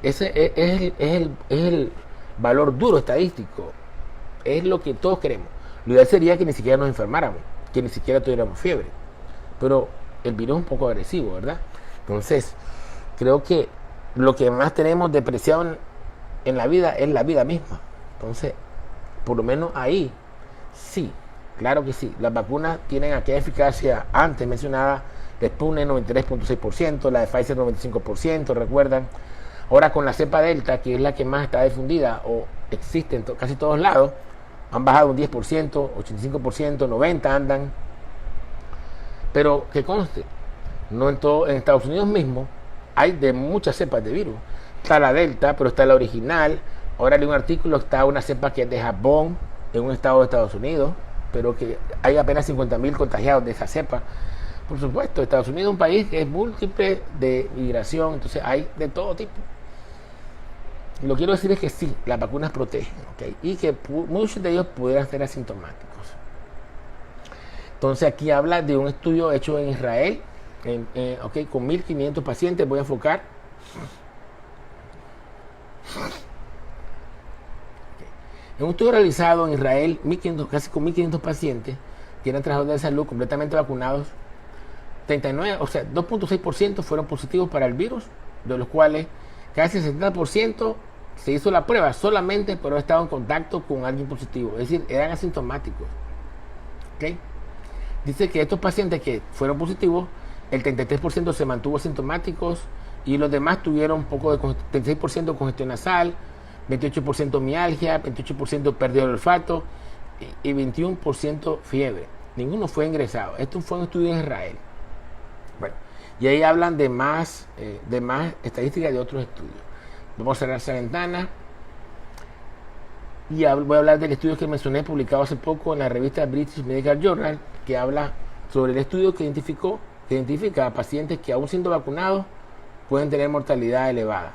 Ese es el valor duro estadístico. Es lo que todos queremos. Lo ideal sería que ni siquiera nos enfermáramos, que ni siquiera tuviéramos fiebre. Pero el virus es un poco agresivo, ¿verdad? Entonces, creo que lo que más tenemos depreciado en la vida es la vida misma. Entonces, por lo menos ahí, sí, claro que sí. Las vacunas tienen aquella eficacia antes mencionada, de Sputnik 93.6%, la de Pfizer 95%, recuerdan. Ahora con la cepa Delta, que es la que más está difundida o existe en casi todos lados, han bajado un 10%, 85%, 90% andan. Pero que conste, no en todo, en Estados Unidos mismo hay de muchas cepas de virus. Está la Delta, pero está la original. Ahora leí un artículo, está una cepa que es de Japón, en un estado de Estados Unidos, pero que hay apenas 50.000 contagiados de esa cepa. Por supuesto, Estados Unidos es un país que es múltiple de migración, entonces hay de todo tipo. Y lo que quiero decir es que sí, las vacunas protegen, ¿okay? Y que muchos de ellos pudieran ser asintomáticos. Entonces aquí habla de un estudio hecho en Israel, okay, con 1.500 pacientes. Voy a enfocar. Okay. En un estudio realizado en Israel, casi con 1.500 pacientes que eran trabajadores de salud completamente vacunados, 39, o sea, 2.6% fueron positivos para el virus, de los cuales casi el 70% se hizo la prueba solamente, pero estado en contacto con alguien positivo, es decir, eran asintomáticos. ¿Okay? Dice que estos pacientes que fueron positivos, el 33% se mantuvo asintomáticos y los demás tuvieron un poco de 36% congestión nasal, 28% mialgia, 28% pérdida del olfato y 21% fiebre. Ninguno fue ingresado. Esto fue un estudio en Israel. Bueno, y ahí hablan de más estadísticas de otros estudios. Vamos a cerrar esa ventana y voy a hablar del estudio que mencioné, publicado hace poco en la revista British Medical Journal, que habla sobre el estudio que identifica a pacientes que aún siendo vacunados pueden tener mortalidad elevada.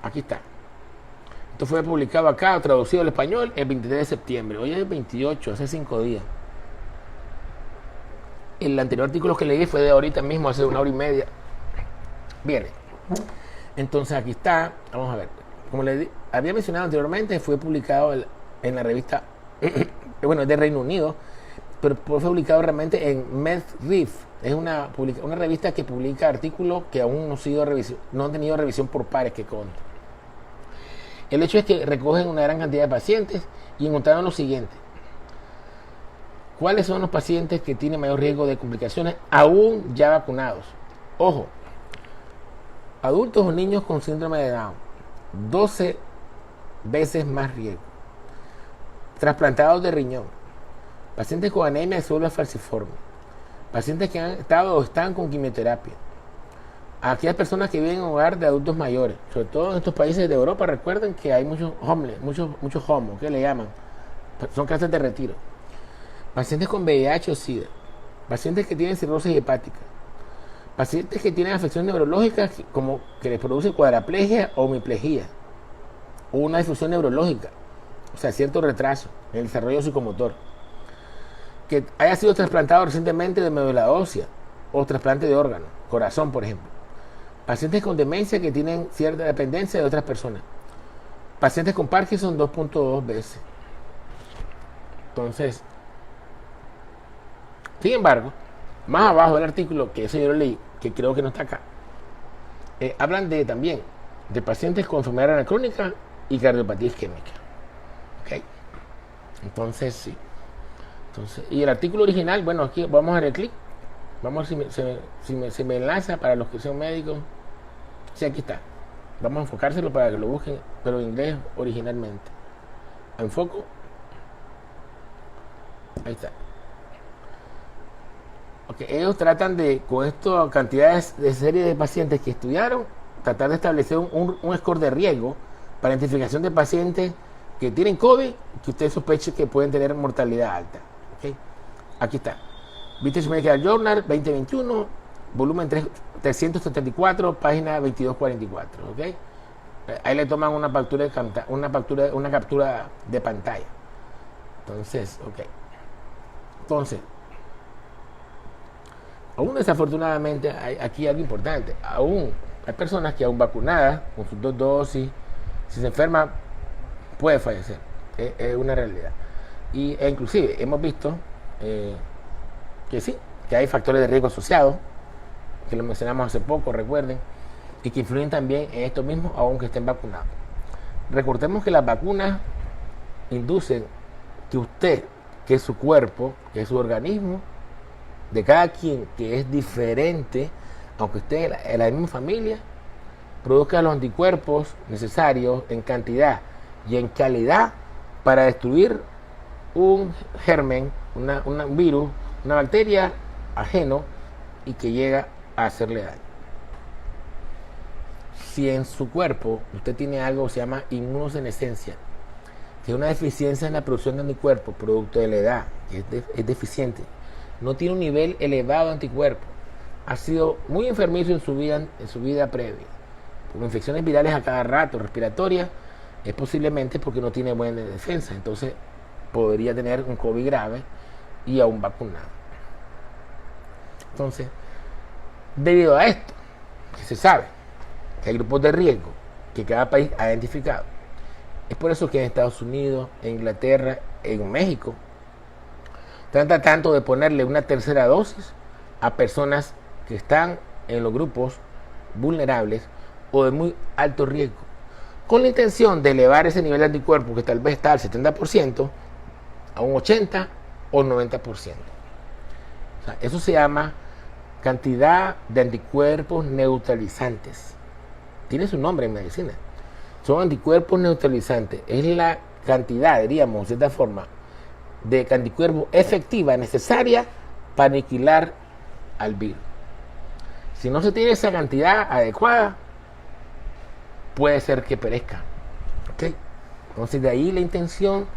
Aquí está. Esto fue publicado acá, traducido al español, el 23 de septiembre. Hoy es el 28, hace 5 días. El anterior artículo que leí fue de ahorita mismo, hace 1 hora y media. Viene. Entonces aquí está, vamos a ver. Como les había mencionado anteriormente, fue publicado en la revista, bueno, es de Reino Unido, pero fue publicado realmente en MedRxiv. Es una revista que publica artículos que aún no han tenido revisión por pares, que consta. El hecho es que recogen una gran cantidad de pacientes y encontraron lo siguiente. ¿Cuáles son los pacientes que tienen mayor riesgo de complicaciones aún ya vacunados? Ojo, adultos o niños con síndrome de Down, 12 veces más riesgo. Trasplantados de riñón, pacientes con anemia de células falciformes, pacientes que han estado o están con quimioterapia, aquellas personas que viven en hogar de adultos mayores, sobre todo en estos países de Europa. Recuerden que hay muchos homos, que le llaman, son casas de retiro, pacientes con VIH o SIDA, pacientes que tienen cirrosis hepática, pacientes que tienen afecciones neurológicas como que les produce cuadraplegia o hemiplegia, o una disfunción neurológica, o sea, cierto retraso en el desarrollo psicomotor, que haya sido trasplantado recientemente de médula ósea o trasplante de órgano, corazón, por ejemplo, pacientes con demencia que tienen cierta dependencia de otras personas, pacientes con Parkinson 2.2 veces. Entonces, sin embargo, más abajo del artículo, que eso yo lo leí, que creo que no está acá, hablan también de pacientes con enfermedad renal crónica y cardiopatía isquémica. ¿Okay? Entonces, sí. Y el artículo original, bueno, aquí vamos a darle clic. Vamos a ver si me enlaza para los que son médicos. Sí, aquí está. Vamos a enfocárselo para que lo busquen, pero en inglés originalmente. Enfoco. Ahí está. Okay. Ellos tratan de, con estas cantidades de serie de pacientes que estudiaron, tratar de establecer un score de riesgo para identificación de pacientes que tienen COVID, que usted sospeche que pueden tener mortalidad alta. Okay. Aquí está. British Medical Journal 2021, volumen 374, página 2244. ¿Okay? Ahí le toman una captura de pantalla. Entonces, ok. Entonces, aún desafortunadamente hay aquí algo importante. Aún hay personas que aún vacunadas con sus 2 dosis, si se enferma puede fallecer. Es una realidad. E inclusive hemos visto que sí, que hay factores de riesgo asociados, que lo mencionamos hace poco, recuerden, y que influyen también en esto mismo, aunque estén vacunados. Recordemos que las vacunas inducen que usted, que es su cuerpo, que es su organismo, de cada quien que es diferente, aunque esté en la misma familia, produzca los anticuerpos necesarios en cantidad y en calidad para destruir un germen, un virus, una bacteria ajeno y que llega a hacerle daño. Si en su cuerpo usted tiene algo que se llama inmunosenescencia, que es una deficiencia en la producción de anticuerpos, producto de la edad, que es deficiente, no tiene un nivel elevado de anticuerpos, ha sido muy enfermizo en su vida previa, por infecciones virales a cada rato, respiratorias, es posiblemente porque no tiene buena defensa, entonces podría tener un COVID grave y aún vacunado. Entonces, debido a esto, que se sabe que hay grupos de riesgo que cada país ha identificado, es por eso que en Estados Unidos, en Inglaterra, en México, están tratando de ponerle una tercera dosis a personas que están en los grupos vulnerables o de muy alto riesgo, con la intención de elevar ese nivel de anticuerpos que tal vez está al 70% a un 80 o 90%. O sea, eso se llama cantidad de anticuerpos neutralizantes. Tiene su nombre en medicina. Son anticuerpos neutralizantes. Es la cantidad, diríamos, de cierta forma, de anticuerpos efectiva necesaria para aniquilar al virus. Si no se tiene esa cantidad adecuada, puede ser que perezca. ¿Okay? Entonces, de ahí la intención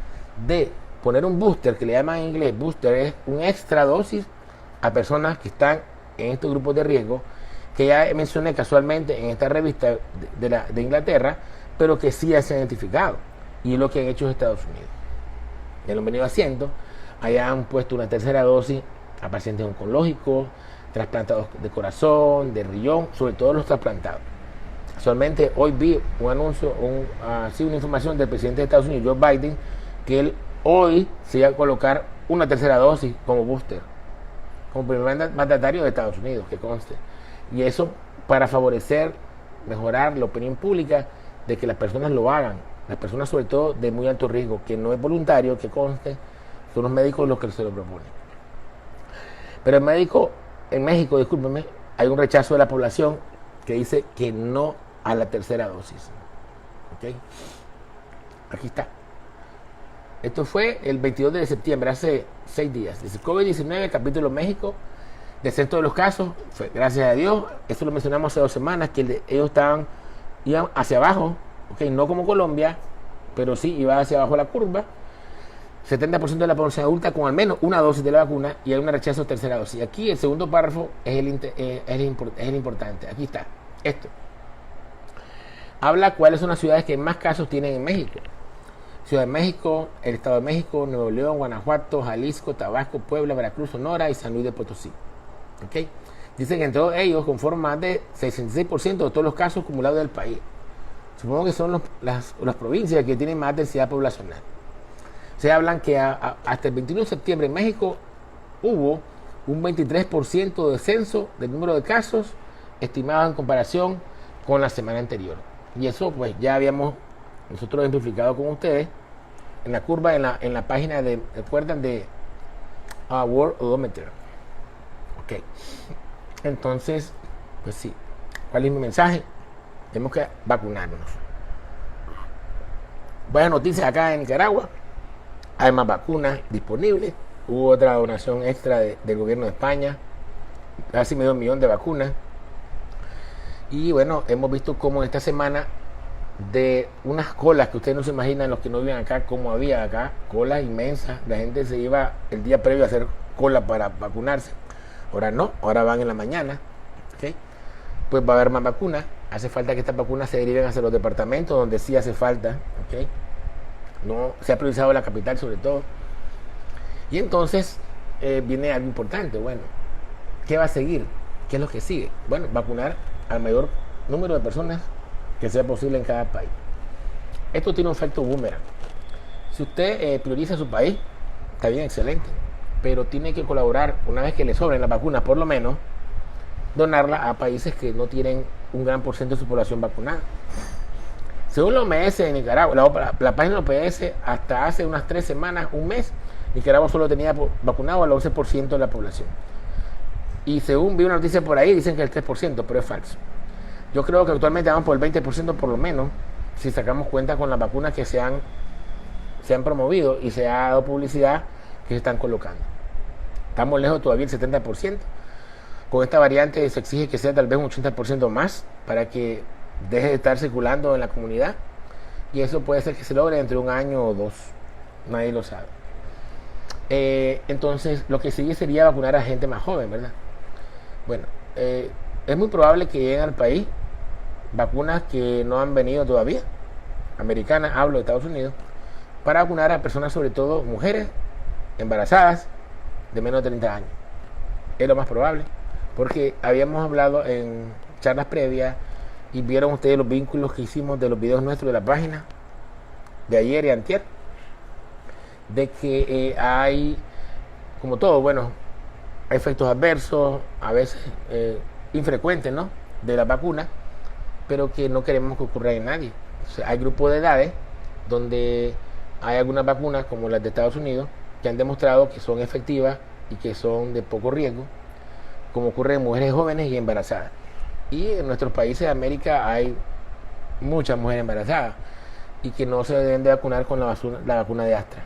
de poner un booster, que le llaman en inglés booster, es un extra dosis a personas que están en estos grupos de riesgo, que ya mencioné casualmente en esta revista de Inglaterra, pero que sí se han identificado, y es lo que han hecho en Estados Unidos. Ya lo han venido haciendo. Allá han puesto una tercera dosis a pacientes oncológicos, trasplantados de corazón, de riñón, sobre todo los trasplantados. Casualmente hoy vi un anuncio, una información del presidente de Estados Unidos, Joe Biden, que él hoy se iba a colocar una tercera dosis como booster, como primer mandatario de Estados Unidos, que conste. Y eso para favorecer, mejorar la opinión pública de que las personas lo hagan, las personas sobre todo de muy alto riesgo, que no es voluntario, que conste, son los médicos los que se lo proponen. Pero en México, discúlpenme, hay un rechazo de la población que dice que no a la tercera dosis. ¿Okay? Aquí está. Esto fue el 22 de septiembre, hace 6 días. Dice COVID-19, capítulo México, descenso de los casos, fue, gracias a Dios, esto lo mencionamos hace 2 semanas, que ellos iban hacia abajo, ¿okay? No como Colombia, pero sí iba hacia abajo la curva. 70% de la población adulta con al menos una dosis de la vacuna y hay un rechazo de tercera dosis. Aquí el segundo párrafo es el importante. Aquí está, esto. Habla cuáles son las ciudades que más casos tienen en México. Ciudad de México, el Estado de México, Nuevo León, Guanajuato, Jalisco, Tabasco, Puebla, Veracruz, Sonora y San Luis de Potosí. ¿Okay? Dicen que en todos ellos conforman más de 66% de todos los casos acumulados del país. Supongo que son las provincias que tienen más densidad poblacional. Se hablan que hasta el 21 de septiembre en México hubo un 23% de descenso del número de casos estimados en comparación con la semana anterior. Y eso pues ya habíamos nosotros ejemplificado con ustedes en la curva en la página recuerdan de World Odometer. Ok. Entonces, pues sí. ¿Cuál es mi mensaje? Tenemos que vacunarnos. Buenas noticias acá en Nicaragua. Hay más vacunas disponibles. Hubo otra donación extra del gobierno de España. Casi medio millón de vacunas. Y bueno, hemos visto cómo esta semana de unas colas que ustedes no se imaginan, los que no viven acá, como había acá, colas inmensas. La gente se iba el día previo a hacer cola para vacunarse. Ahora no, ahora van en la mañana. ¿Okay? Pues va a haber más vacunas. Hace falta que estas vacunas se deriven hacia los departamentos donde sí hace falta. ¿Okay? No se ha priorizado la capital sobre todo. Y entonces viene algo importante. Bueno, ¿qué va a seguir? ¿Qué es lo que sigue? Bueno, vacunar al mayor número de personas que sea posible en cada país. Esto tiene un efecto boomerang. Si usted prioriza su país, está bien, excelente, pero tiene que colaborar, una vez que le sobren las vacunas, por lo menos, donarla a países que no tienen un gran porcentaje de su población vacunada. Según la OMS en Nicaragua, la página de la OMS, hasta hace unas 3 semanas, un mes, Nicaragua solo tenía vacunado al 11% de la población. Y según vi una noticia por ahí, dicen que el 3%, pero es falso. Yo creo que actualmente vamos por el 20% por lo menos, si sacamos cuenta con las vacunas que se han promovido y se ha dado publicidad que se están colocando. Estamos lejos todavía del 70%. Con esta variante se exige que sea tal vez un 80% más para que deje de estar circulando en la comunidad. Y eso puede ser que se logre entre un año o 2. Nadie lo sabe. Entonces, lo que sigue sería vacunar a gente más joven, ¿verdad? Bueno, es muy probable que lleguen al país vacunas que no han venido todavía, americanas, hablo de Estados Unidos, para vacunar a personas, sobre todo mujeres embarazadas de menos de 30 años. Es lo más probable, porque habíamos hablado en charlas previas y vieron ustedes los vínculos que hicimos de los videos nuestros de la página de ayer y antier, de que hay, como todo, bueno, hay efectos adversos, a veces infrecuentes, ¿no?, de la vacuna, pero que no queremos que ocurra en nadie. O sea, hay grupos de edades donde hay algunas vacunas, como las de Estados Unidos, que han demostrado que son efectivas y que son de poco riesgo, como ocurre en mujeres jóvenes y embarazadas. Y en nuestros países de América hay muchas mujeres embarazadas y que no se deben de vacunar con la vacuna de Astra.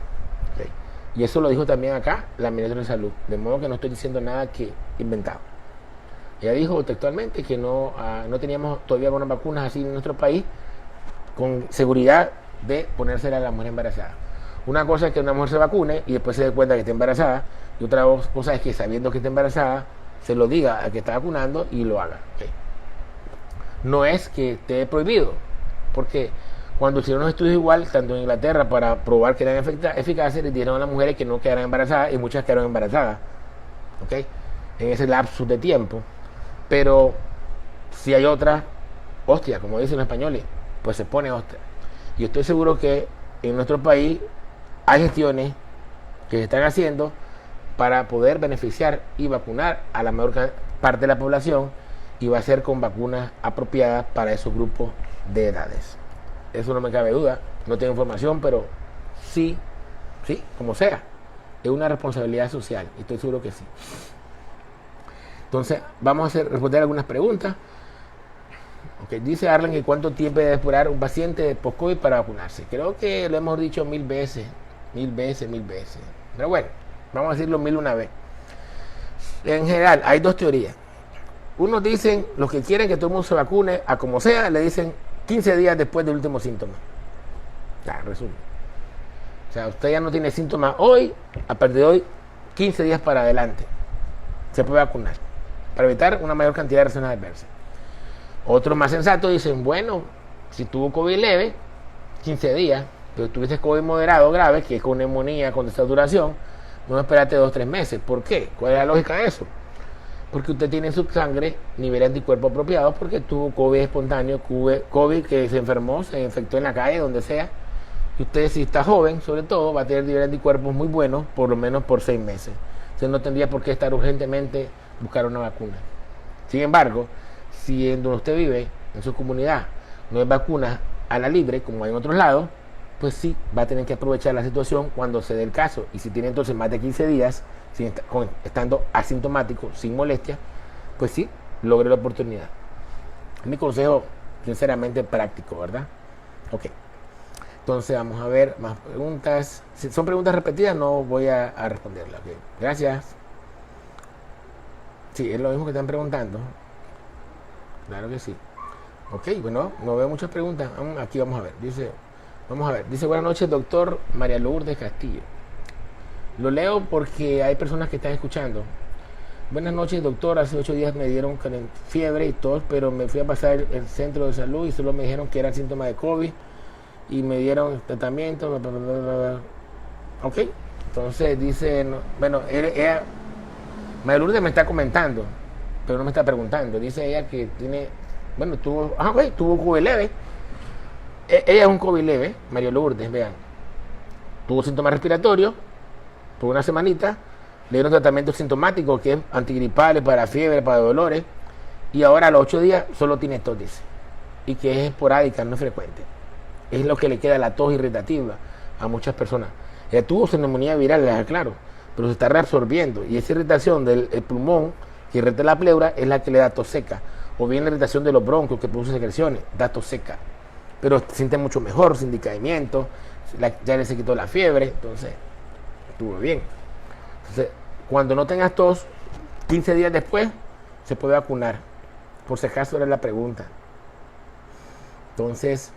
Okay. Y eso lo dijo también acá la ministra de Salud, de modo que no estoy diciendo nada que inventado. Ella dijo textualmente que no teníamos todavía buenas vacunas así en nuestro país con seguridad de ponérsela a la mujer embarazada. Una cosa es que una mujer se vacune y después se dé cuenta que está embarazada, y otra cosa es que sabiendo que está embarazada se lo diga al que está vacunando y lo haga. Okay. No es que esté prohibido, porque cuando hicieron unos estudios igual, tanto en Inglaterra, para probar que eran eficaces, les dijeron a las mujeres que no quedaran embarazadas y muchas quedaron embarazadas, ¿okay?, en ese lapsus de tiempo. Pero si hay otra hostia, como dicen los españoles, pues se pone hostia. Y estoy seguro que en nuestro país hay gestiones que se están haciendo para poder beneficiar y vacunar a la mayor parte de la población, y va a ser con vacunas apropiadas para esos grupos de edades. Eso no me cabe duda, no tengo información, pero sí, como sea, es una responsabilidad social, y estoy seguro que sí. Entonces, vamos a responder algunas preguntas. Okay. Dice Arlen que cuánto tiempo debe esperar un paciente post-COVID para vacunarse. Creo que lo hemos dicho 1000 veces. Pero bueno, vamos a decirlo 1001 vez. En general, hay dos teorías. Unos dicen, los que quieren que todo el mundo se vacune, a como sea, le dicen 15 días después del último síntoma. Ya, resumen. O sea, usted ya no tiene síntomas hoy, a partir de hoy, 15 días para adelante se puede vacunar, para evitar una mayor cantidad de reacciones adversas. Otros más sensatos dicen, bueno, si tuvo COVID leve, 15 días, pero tuviste COVID moderado grave, que es con neumonía, con desaturación, no espérate 2 o 3 meses. ¿Por qué? ¿Cuál es la lógica de eso? Porque usted tiene en su sangre niveles de anticuerpos apropiados, porque tuvo COVID espontáneo, COVID que se enfermó, se infectó en la calle, donde sea. Y usted, si está joven, sobre todo, va a tener niveles de anticuerpos muy buenos, por lo menos por 6 meses. Usted no tendría por qué estar urgentemente buscar una vacuna. Sin embargo, si en donde usted vive, en su comunidad, no hay vacunas a la libre, como hay en otros lados, pues sí, va a tener que aprovechar la situación cuando se dé el caso. Y si tiene entonces más de 15 días, estando asintomático, sin molestia, pues sí, logre la oportunidad. Es mi consejo, sinceramente, práctico, ¿verdad? Ok. Entonces vamos a ver más preguntas. Si son preguntas repetidas, no voy a responderlas. Okay. Gracias. Sí, es lo mismo que están preguntando. Claro que sí. Ok, bueno, no veo muchas preguntas. Aquí vamos a ver. Dice, buenas noches, doctor María Lourdes Castillo. Lo leo porque hay personas que están escuchando. Buenas noches, doctor. Hace 8 días me dieron fiebre y tos, pero me fui a pasar el centro de salud y solo me dijeron que eran síntomas de COVID y me dieron tratamiento. Ok, entonces dice, bueno, ella, María Lourdes me está comentando, pero no me está preguntando. Dice ella que tiene, bueno, tuvo COVID leve. Ella es un COVID leve, María Lourdes, vean. Tuvo síntomas respiratorios por una semanita, le dieron tratamiento sintomático que es antigripales para fiebre, para dolores, y ahora a los 8 días solo tiene tos, dice, y que es esporádica, no es frecuente. es lo que le queda la tos irritativa a muchas personas. Ella tuvo su neumonía viral, claro, pero se está reabsorbiendo y esa irritación del pulmón que irrita la pleura es la que le da tos seca, o bien la irritación de los bronquios que produce secreciones, da tos seca, pero se siente mucho mejor, sin decaimiento, ya le se quitó la fiebre, entonces estuvo bien. Entonces, cuando no tengas tos, 15 días después se puede vacunar, por si acaso era la pregunta. Entonces,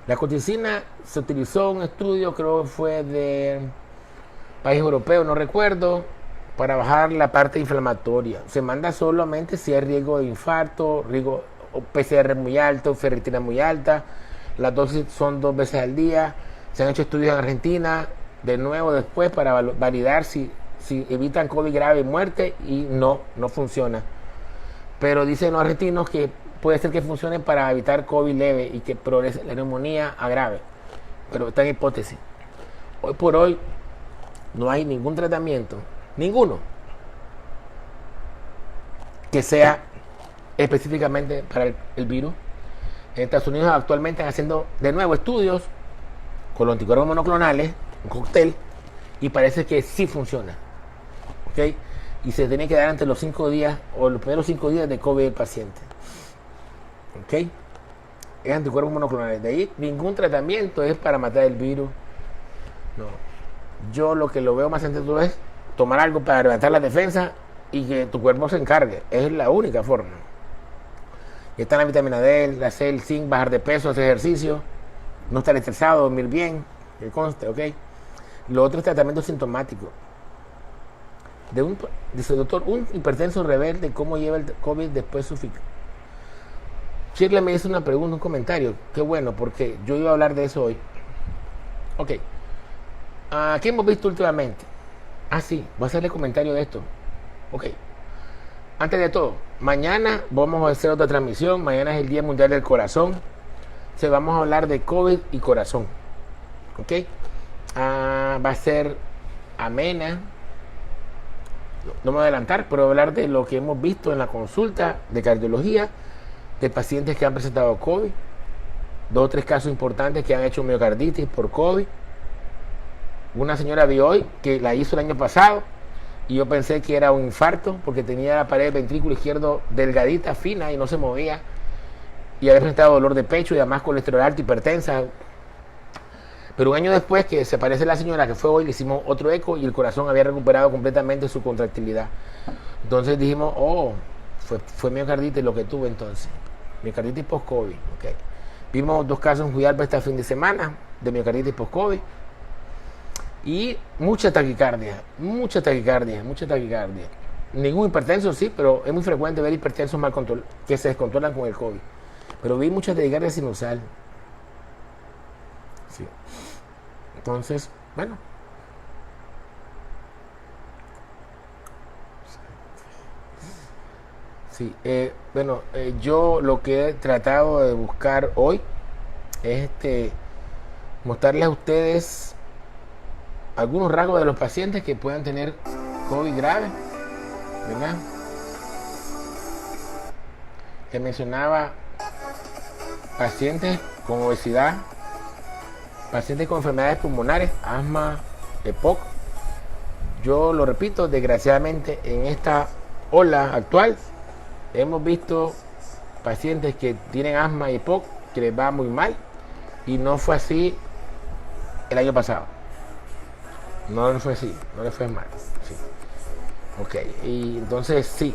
la colchicina se utilizó en un estudio, creo que fue de país europeo, no recuerdo, para bajar la parte inflamatoria. Se manda solamente si hay riesgo de infarto, riesgo PCR muy alto, ferritina muy alta. Las dosis son 2 veces al día. Se han hecho estudios en Argentina, de nuevo después, para validar si evitan COVID grave y muerte, y no funciona. Pero dicen los argentinos que puede ser que funcione para evitar COVID leve y que progrese la neumonía a grave. Pero está en hipótesis. Hoy por hoy no hay ningún tratamiento, ninguno, que sea específicamente para el virus. En Estados Unidos actualmente están haciendo de nuevo estudios con los anticuerpos monoclonales, un cóctel, y parece que sí funciona. ¿Okay? Y se tiene que dar ante los 5 días o los primeros 5 días de COVID del paciente. ¿Ok? Es anticuerpos monoclonales. De ahí ningún tratamiento es para matar el virus. No. Yo lo que lo veo más sencillo es tomar algo para levantar la defensa y que tu cuerpo se encargue. Es la única forma. Y está la vitamina D, la C, el zinc, bajar de peso, hacer ejercicio, no estar estresado, dormir bien, que conste, ¿ok? Lo otro es tratamiento sintomático. Dice el doctor, un hipertenso rebelde, ¿cómo lleva el COVID después su fica? Shirley me hizo una pregunta, un comentario. Qué bueno, porque yo iba a hablar de eso hoy. Ok. ¿Qué hemos visto últimamente? Sí, voy a hacerle comentario de esto. Ok. Antes de todo, mañana vamos a hacer otra transmisión. Mañana es el Día Mundial del Corazón. Vamos a hablar de COVID y corazón. Ok. Va a ser amena. No me voy a adelantar, pero voy a hablar de lo que hemos visto en la consulta de cardiología de pacientes que han presentado COVID, 2 o 3 casos importantes que han hecho miocarditis por COVID. Una señora vi hoy que la hizo el año pasado y yo pensé que era un infarto porque tenía la pared del ventrículo izquierdo delgadita, fina y no se movía, y había presentado dolor de pecho y además colesterol alto, hipertensa. Pero un año después que se parece la señora que fue hoy, le hicimos otro eco y el corazón había recuperado completamente su contractilidad. Entonces dijimos, fue miocarditis lo que tuve entonces. Miocarditis post-COVID. Okay. Vimos 2 casos en Juialba este fin de semana de miocarditis post-COVID. Y mucha taquicardia. Ningún hipertenso, sí, pero es muy frecuente ver hipertensos mal controlados, que se descontrolan con el COVID. Pero vi mucha taquicardia sinusal. Sí. Entonces, bueno. Sí, yo lo que he tratado de buscar hoy es mostrarles a ustedes algunos rasgos de los pacientes que puedan tener COVID grave, ¿verdad? Que mencionaba pacientes con obesidad, pacientes con enfermedades pulmonares, asma, EPOC. Yo lo repito, desgraciadamente en esta ola actual hemos visto pacientes que tienen asma y EPOC que les va muy mal, y no fue así el año pasado. No fue así, no le fue mal. Sí. Ok, y entonces sí,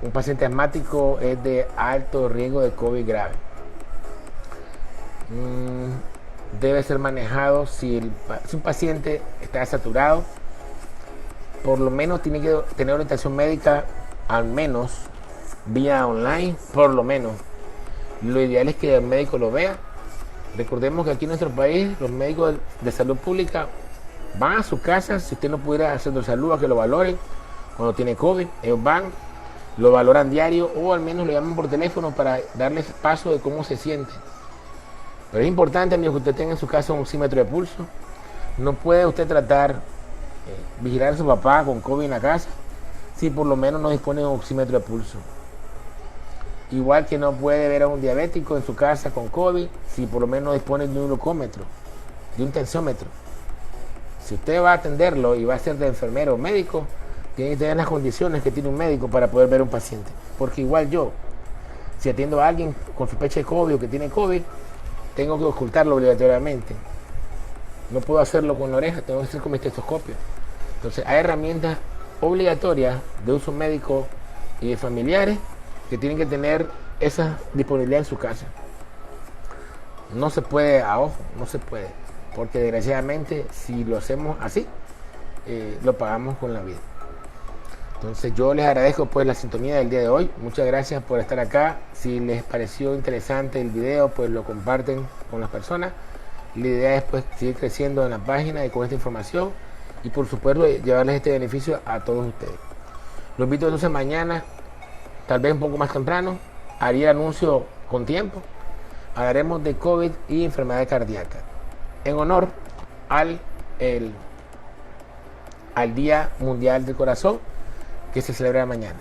un paciente asmático es de alto riesgo de COVID grave. Debe ser manejado si un paciente está saturado, por lo menos tiene que tener orientación médica, al menos vía online, por lo menos. Lo ideal es que el médico lo vea. Recordemos que aquí en nuestro país los médicos de salud pública van a su casa, si usted no pudiera hacer de salud a que lo valoren cuando tiene COVID, ellos van, lo valoran diario o al menos lo llaman por teléfono para darles paso de cómo se siente. Pero es importante, amigos, que usted tenga en su casa un oxímetro de pulso. No puede usted tratar vigilar a su papá con COVID en la casa si por lo menos no dispone de un oxímetro de pulso. Igual que no puede ver a un diabético en su casa con COVID si por lo menos dispone de un glucómetro, de un tensiómetro. Si usted va a atenderlo y va a ser de enfermero o médico, tiene que tener las condiciones que tiene un médico para poder ver a un paciente. Porque igual yo, si atiendo a alguien con sospecha de COVID o que tiene COVID, tengo que ocultarlo obligatoriamente. No puedo hacerlo con la oreja, tengo que hacer con mi estetoscopio. Entonces hay herramientas obligatorias de uso médico y de familiares que tienen que tener esa disponibilidad en su casa. No se puede a ojo, no se puede, porque desgraciadamente si lo hacemos así, lo pagamos con la vida. Entonces yo les agradezco pues la sintonía del día de hoy. Muchas gracias por estar acá. Si les pareció interesante el video, pues lo comparten con las personas. La idea es pues seguir creciendo en la página y con esta información y por supuesto llevarles este beneficio a todos ustedes. Los invito entonces mañana, tal vez un poco más temprano, haría el anuncio con tiempo. Hablaremos de COVID y enfermedad cardíaca en honor al Día Mundial del Corazón que se celebra mañana.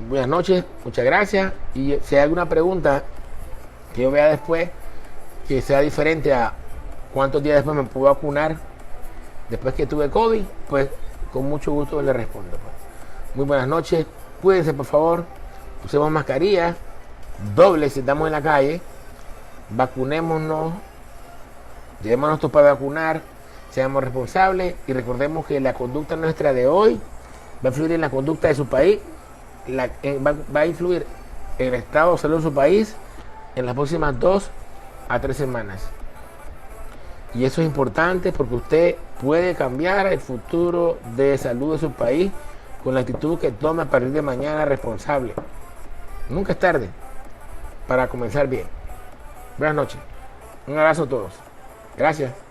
Buenas noches, muchas gracias, y si hay alguna pregunta que yo vea después que sea diferente a cuántos días después me puedo vacunar después que tuve COVID, pues con mucho gusto le respondo pues. Muy buenas noches, cuídense por favor, usemos mascarilla doble si estamos en la calle, vacunémonos, llevémonos todos para vacunar, seamos responsables y recordemos que la conducta nuestra de hoy va a influir en la conducta de su país, va a influir en el estado de salud de su país en las próximas 2 a 3 semanas. Y eso es importante porque usted puede cambiar el futuro de salud de su país con la actitud que tome a partir de mañana responsable. Nunca es tarde para comenzar bien. Buenas noches. Un abrazo a todos. Gracias.